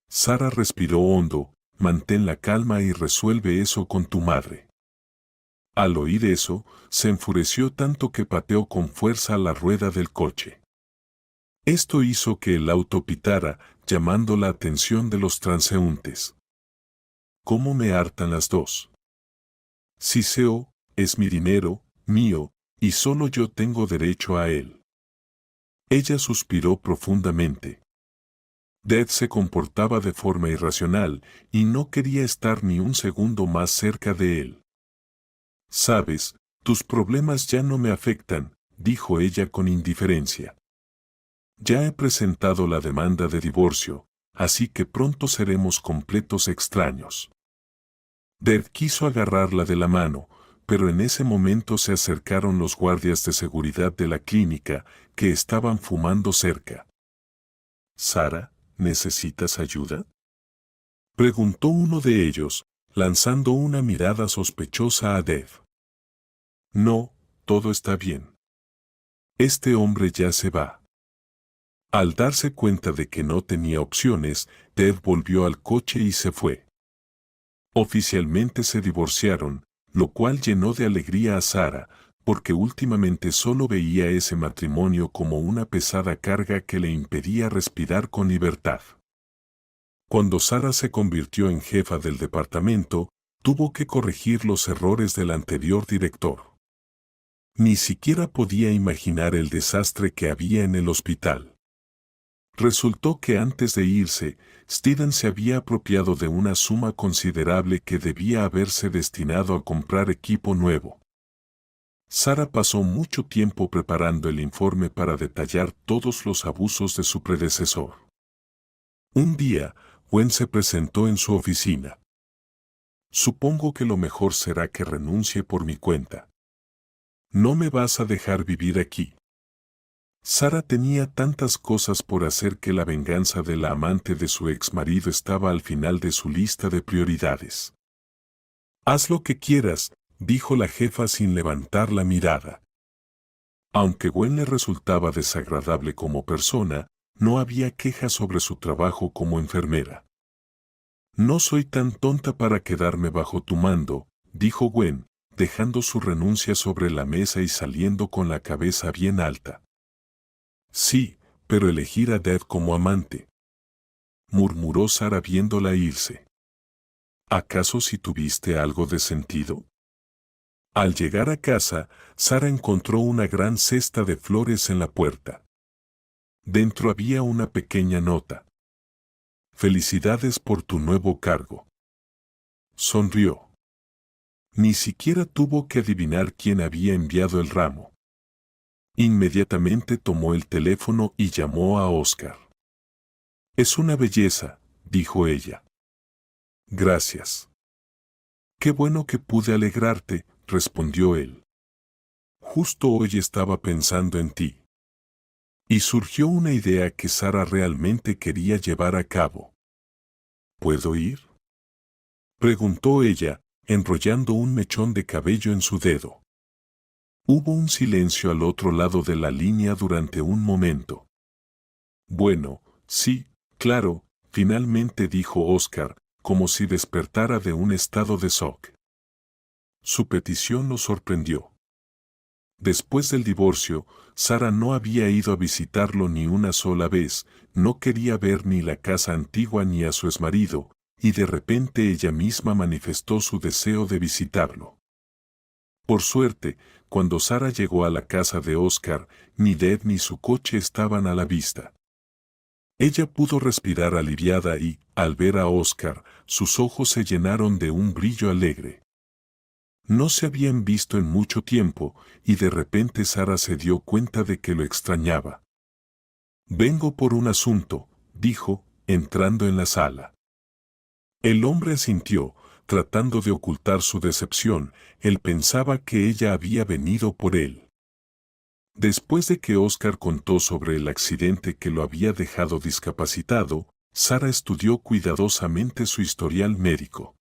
Sara respiró hondo, mantén la calma y resuelve eso con tu madre. Al oír eso, se enfureció tanto que pateó con fuerza la rueda del coche. Esto hizo que el auto pitara, llamando la atención de los transeúntes. ¿Cómo me hartan las dos? Siseo, es mi dinero, mío, y solo yo tengo derecho a él. Ella suspiró profundamente. Dev se comportaba de forma irracional y no quería estar ni un segundo más cerca de él. Sabes, tus problemas ya no me afectan, dijo ella con indiferencia. Ya he presentado la demanda de divorcio, así que pronto seremos completos extraños. Dev quiso agarrarla de la mano, pero en ese momento se acercaron los guardias de seguridad de la clínica, que estaban fumando cerca. «Sara, ¿necesitas ayuda?», preguntó uno de ellos, lanzando una mirada sospechosa a Dev. «No, todo está bien. Este hombre ya se va». Al darse cuenta de que no tenía opciones, Dev volvió al coche y se fue. Oficialmente se divorciaron, lo cual llenó de alegría a Sara, porque últimamente solo veía ese matrimonio como una pesada carga que le impedía respirar con libertad. Cuando Sara se convirtió en jefa del departamento, tuvo que corregir los errores del anterior director. Ni siquiera podía imaginar el desastre que había en el hospital. Resultó que antes de irse, Steven se había apropiado de una suma considerable que debía haberse destinado a comprar equipo nuevo. Sara pasó mucho tiempo preparando el informe para detallar todos los abusos de su predecesor. Un día, Gwen se presentó en su oficina. «Supongo que lo mejor será que renuncie por mi cuenta. No me vas a dejar vivir aquí». Sara tenía tantas cosas por hacer que la venganza de la amante de su exmarido estaba al final de su lista de prioridades. «Haz lo que quieras», dijo la jefa sin levantar la mirada. Aunque Gwen le resultaba desagradable como persona, no había quejas sobre su trabajo como enfermera. «No soy tan tonta para quedarme bajo tu mando», dijo Gwen, dejando su renuncia sobre la mesa y saliendo con la cabeza bien alta. «Sí, pero elegir a Dev como amante», murmuró Sara viéndola irse. «¿Acaso si tuviste algo de sentido?». Al llegar a casa, Sara encontró una gran cesta de flores en la puerta. Dentro había una pequeña nota. «Felicidades por tu nuevo cargo». Sonrió. Ni siquiera tuvo que adivinar quién había enviado el ramo. Inmediatamente tomó el teléfono y llamó a Oscar. «Es una belleza», dijo ella. «Gracias». «Qué bueno que pude alegrarte», respondió él. «Justo hoy estaba pensando en ti». Y surgió una idea que Sara realmente quería llevar a cabo. «¿Puedo ir?», preguntó ella, enrollando un mechón de cabello en su dedo. Hubo un silencio al otro lado de la línea durante un momento. «Bueno, sí, claro», finalmente dijo Oscar, como si despertara de un estado de shock. Su petición lo sorprendió. Después del divorcio, Sara no había ido a visitarlo ni una sola vez, no quería ver ni la casa antigua ni a su exmarido, y de repente ella misma manifestó su deseo de visitarlo. Por suerte, cuando Sara llegó a la casa de Oscar, ni Deb ni su coche estaban a la vista. Ella pudo respirar aliviada y, al ver a Oscar, sus ojos se llenaron de un brillo alegre. No se habían visto en mucho tiempo, y de repente Sara se dio cuenta de que lo extrañaba. «Vengo por un asunto», dijo, entrando en la sala. El hombre asintió, tratando de ocultar su decepción. Él pensaba que ella había venido por él. Después de que Oscar contó sobre el accidente que lo había dejado discapacitado, Sara estudió cuidadosamente su historial médico.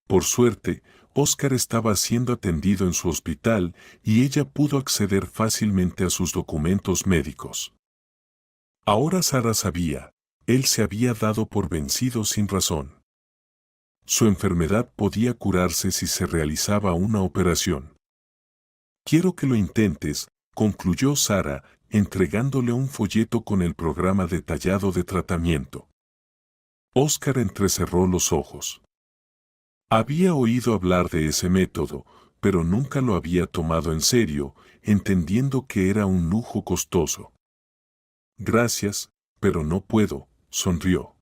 Por suerte, Oscar estaba siendo atendido en su hospital y ella pudo acceder fácilmente a sus documentos médicos. Ahora Sara sabía, él se había dado por vencido sin razón. Su enfermedad podía curarse si se realizaba una operación. «Quiero que lo intentes», concluyó Sara, entregándole un folleto con el programa detallado de tratamiento. Oscar entrecerró los ojos. Había oído hablar de ese método, pero nunca lo había tomado en serio, entendiendo que era un lujo costoso. «Gracias, pero no puedo», sonrió.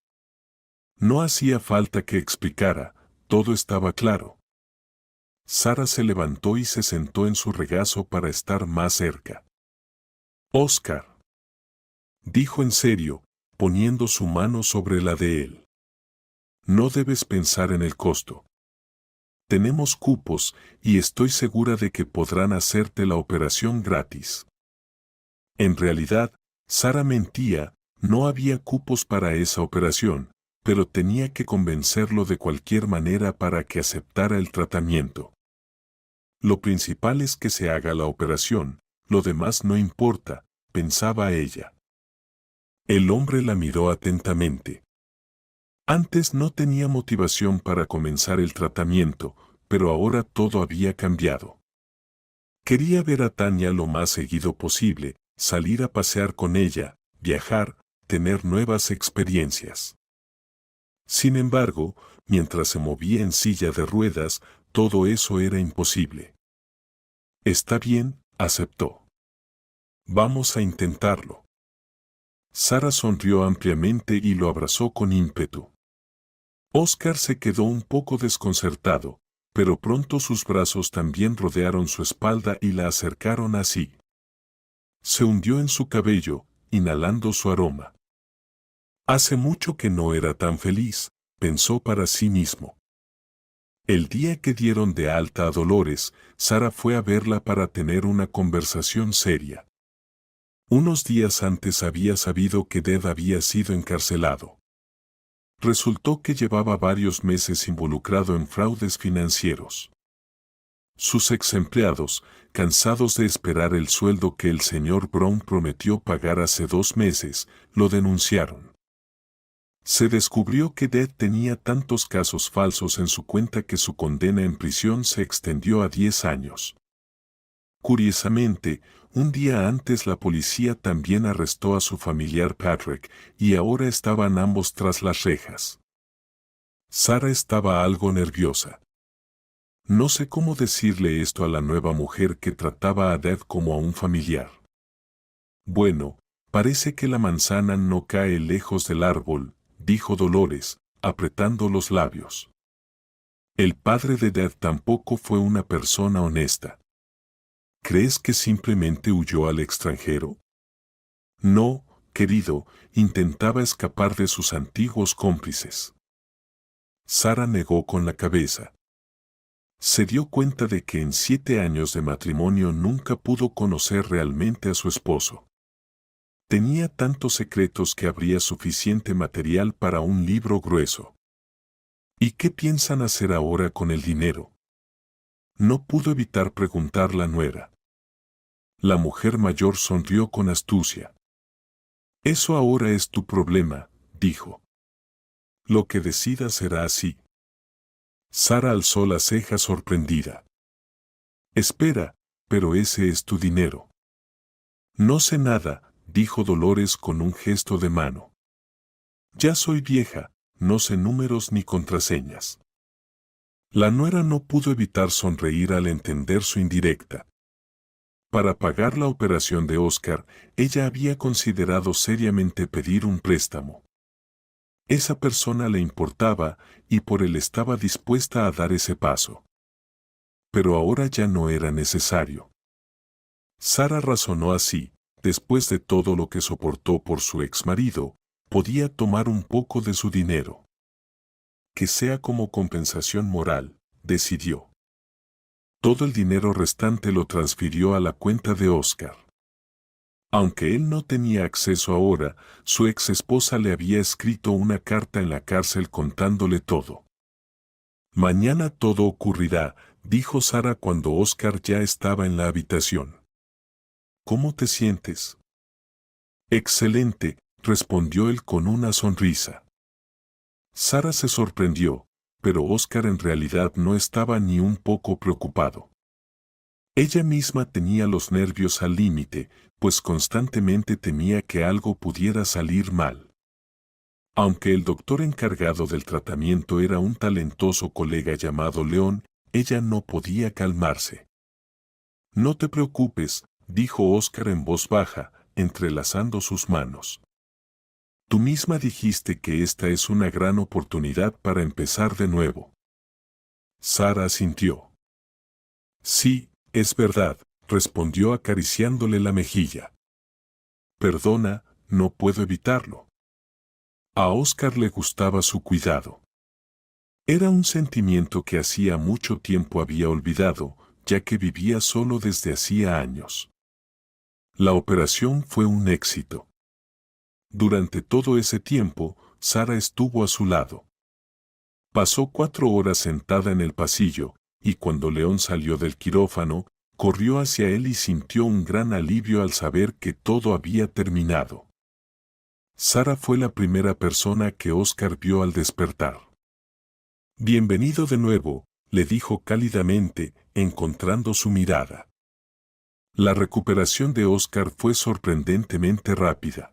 No hacía falta que explicara, todo estaba claro. Sara se levantó y se sentó en su regazo para estar más cerca. «Oscar», dijo en serio, poniendo su mano sobre la de él. «No debes pensar en el costo. Tenemos cupos y estoy segura de que podrán hacerte la operación gratis». En realidad, Sara mentía, no había cupos para esa operación, pero tenía que convencerlo de cualquier manera para que aceptara el tratamiento. «Lo principal es que se haga la operación, lo demás no importa», pensaba ella. El hombre la miró atentamente. Antes no tenía motivación para comenzar el tratamiento, pero ahora todo había cambiado. Quería ver a Tania lo más seguido posible, salir a pasear con ella, viajar, tener nuevas experiencias. Sin embargo, mientras se movía en silla de ruedas, todo eso era imposible. «Está bien», aceptó. «Vamos a intentarlo». Sara sonrió ampliamente y lo abrazó con ímpetu. Oscar se quedó un poco desconcertado, pero pronto sus brazos también rodearon su espalda y la acercaron a sí. Se hundió en su cabello, inhalando su aroma. Hace mucho que no era tan feliz, pensó para sí mismo. El día que dieron de alta a Dolores, Sara fue a verla para tener una conversación seria. Unos días antes había sabido que Deb había sido encarcelado. Resultó que llevaba varios meses involucrado en fraudes financieros. Sus ex empleados, cansados de esperar el sueldo que el señor Brown prometió pagar hace 2 meses, lo denunciaron. Se descubrió que Deb tenía tantos casos falsos en su cuenta que su condena en prisión se extendió a 10 años. Curiosamente, un día antes la policía también arrestó a su familiar Patrick, y ahora estaban ambos tras las rejas. Sara estaba algo nerviosa. No sé cómo decirle esto a la nueva mujer que trataba a Deb como a un familiar. «Bueno, parece que la manzana no cae lejos del árbol», dijo Dolores, apretando los labios. El padre de Deb tampoco fue una persona honesta. ¿Crees que simplemente huyó al extranjero? No, querido, intentaba escapar de sus antiguos cómplices. Sara negó con la cabeza. Se dio cuenta de que en 7 años de matrimonio nunca pudo conocer realmente a su esposo. Tenía tantos secretos que habría suficiente material para un libro grueso. ¿Y qué piensan hacer ahora con el dinero? No pudo evitar preguntar la nuera. La mujer mayor sonrió con astucia. «Eso ahora es tu problema», dijo. «Lo que decidas será así». Sara alzó la ceja sorprendida. «Espera, pero ese es tu dinero». «No sé nada», dijo Dolores con un gesto de mano. «Ya soy vieja, no sé números ni contraseñas». La nuera no pudo evitar sonreír al entender su indirecta. Para pagar la operación de Oscar, ella había considerado seriamente pedir un préstamo. Esa persona le importaba y por él estaba dispuesta a dar ese paso. Pero ahora ya no era necesario. Sara razonó así, después de todo lo que soportó por su exmarido, podía tomar un poco de su dinero. Que sea como compensación moral, decidió. Todo el dinero restante lo transfirió a la cuenta de Oscar. Aunque él no tenía acceso ahora, su ex esposa le había escrito una carta en la cárcel contándole todo. Mañana todo ocurrirá, dijo Sara cuando Oscar ya estaba en la habitación. ¿Cómo te sientes? Excelente, respondió él con una sonrisa. Sara se sorprendió, pero Oscar en realidad no estaba ni un poco preocupado. Ella misma tenía los nervios al límite, pues constantemente temía que algo pudiera salir mal. Aunque el doctor encargado del tratamiento era un talentoso colega llamado León, ella no podía calmarse. No te preocupes, dijo Oscar en voz baja, entrelazando sus manos. Tú misma dijiste que esta es una gran oportunidad para empezar de nuevo. Sara asintió. Sí, es verdad, respondió acariciándole la mejilla. Perdona, no puedo evitarlo. A Oscar le gustaba su cuidado. Era un sentimiento que hacía mucho tiempo había olvidado, ya que vivía solo desde hacía años. La operación fue un éxito. Durante todo ese tiempo, Sara estuvo a su lado. Pasó 4 horas sentada en el pasillo, y cuando León salió del quirófano, corrió hacia él y sintió un gran alivio al saber que todo había terminado. Sara fue la primera persona que Oscar vio al despertar. Bienvenido de nuevo, le dijo cálidamente, encontrando su mirada. La recuperación de Oscar fue sorprendentemente rápida.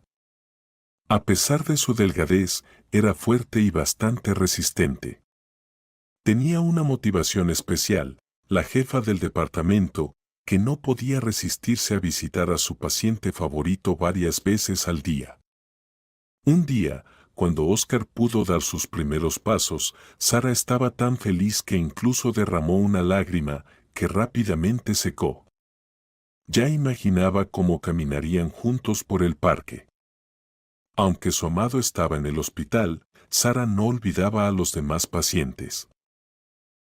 A pesar de su delgadez, era fuerte y bastante resistente. Tenía una motivación especial, la jefa del departamento, que no podía resistirse a visitar a su paciente favorito varias veces al día. Un día, cuando Oscar pudo dar sus primeros pasos, Sara estaba tan feliz que incluso derramó una lágrima, que rápidamente secó. Ya imaginaba cómo caminarían juntos por el parque. Aunque su amado estaba en el hospital, Sara no olvidaba a los demás pacientes.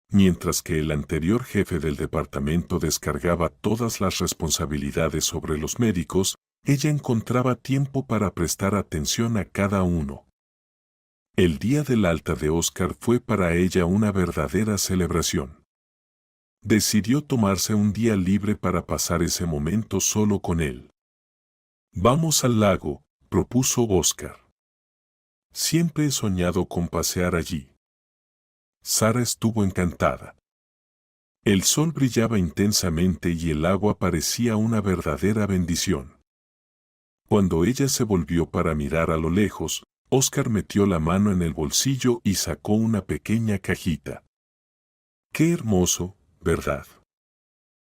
Mientras que el anterior jefe del departamento descargaba todas las responsabilidades sobre los médicos, ella encontraba tiempo para prestar atención a cada uno. El día del alta de Oscar fue para ella una verdadera celebración. Decidió tomarse un día libre para pasar ese momento solo con él. Vamos al lago, propuso Oscar. Siempre he soñado con pasear allí. Sara estuvo encantada. El sol brillaba intensamente y el agua parecía una verdadera bendición. Cuando ella se volvió para mirar a lo lejos, Oscar metió la mano en el bolsillo y sacó una pequeña cajita. ¡Qué hermoso, verdad!,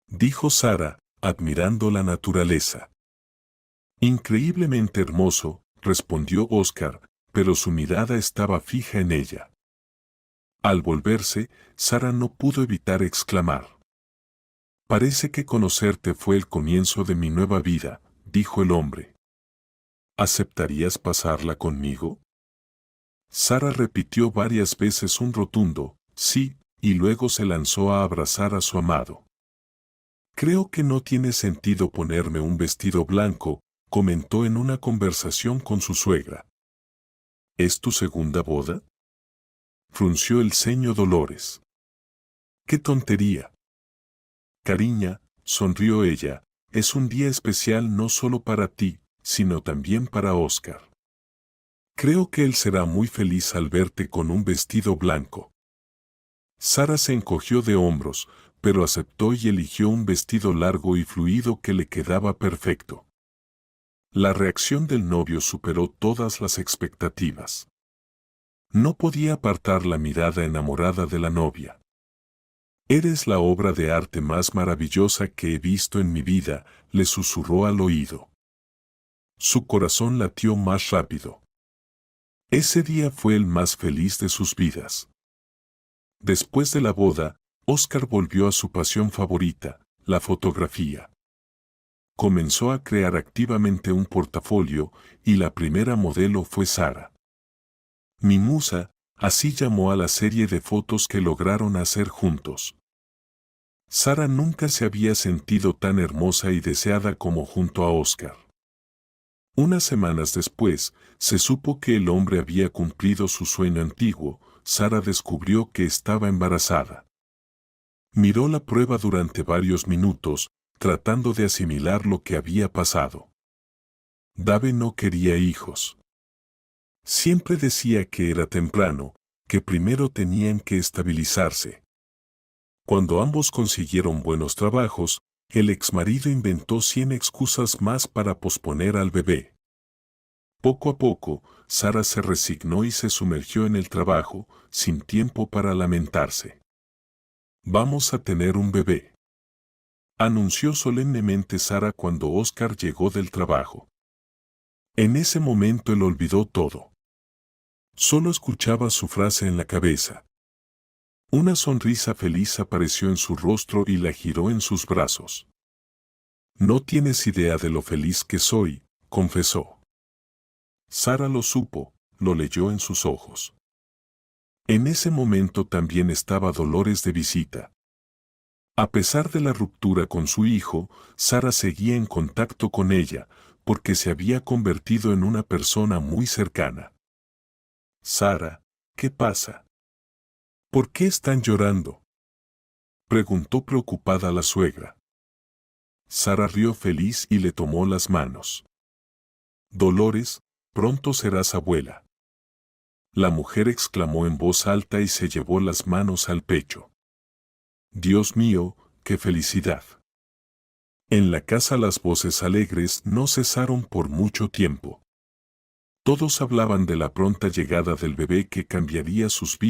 dijo Sara, admirando la naturaleza. Increíblemente hermoso, respondió Oscar, pero su mirada estaba fija en ella. Al volverse, Sara no pudo evitar exclamar. Parece que conocerte fue el comienzo de mi nueva vida, dijo el hombre. ¿Aceptarías pasarla conmigo? Sara repitió varias veces un rotundo sí, y luego se lanzó a abrazar a su amado. Creo que no tiene sentido ponerme un vestido blanco, comentó en una conversación con su suegra. ¿Es tu segunda boda? Frunció el ceño Dolores. ¡Qué tontería! Cariña, sonrió ella, es un día especial no solo para ti, sino también para Oscar. Creo que él será muy feliz al verte con un vestido blanco. Sara se encogió de hombros, pero aceptó y eligió un vestido largo y fluido que le quedaba perfecto. La reacción del novio superó todas las expectativas. No podía apartar la mirada enamorada de la novia. Eres la obra de arte más maravillosa que he visto en mi vida, le susurró al oído. Su corazón latió más rápido. Ese día fue el más feliz de sus vidas. Después de la boda, Oscar volvió a su pasión favorita, la fotografía. Comenzó a crear activamente un portafolio y la primera modelo fue Sara. Mi musa, así llamó a la serie de fotos que lograron hacer juntos. Sara nunca se había sentido tan hermosa y deseada como junto a Oscar. Unas semanas después, se supo que el hombre había cumplido su sueño antiguo. Sara descubrió que estaba embarazada. Miró la prueba durante varios minutos, tratando de asimilar lo que había pasado. Dave no quería hijos. Siempre decía que era temprano, que primero tenían que estabilizarse. Cuando ambos consiguieron buenos trabajos, el exmarido inventó 100 excusas más para posponer al bebé. Poco a poco, Sara se resignó y se sumergió en el trabajo, sin tiempo para lamentarse. «Vamos a tener un bebé», anunció solemnemente Sara cuando Oscar llegó del trabajo. En ese momento él olvidó todo. Solo escuchaba su frase en la cabeza. Una sonrisa feliz apareció en su rostro y la giró en sus brazos. «No tienes idea de lo feliz que soy», confesó. Sara lo supo, lo leyó en sus ojos. En ese momento también estaba Dolores de visita. A pesar de la ruptura con su hijo, Sara seguía en contacto con ella, porque se había convertido en una persona muy cercana. «Sara, ¿qué pasa? ¿Por qué están llorando?», preguntó preocupada la suegra. Sara rió feliz y le tomó las manos. «Dolores, pronto serás abuela». La mujer exclamó en voz alta y se llevó las manos al pecho. «Dios mío, qué felicidad». En la casa las voces alegres no cesaron por mucho tiempo. Todos hablaban de la pronta llegada del bebé que cambiaría sus vidas.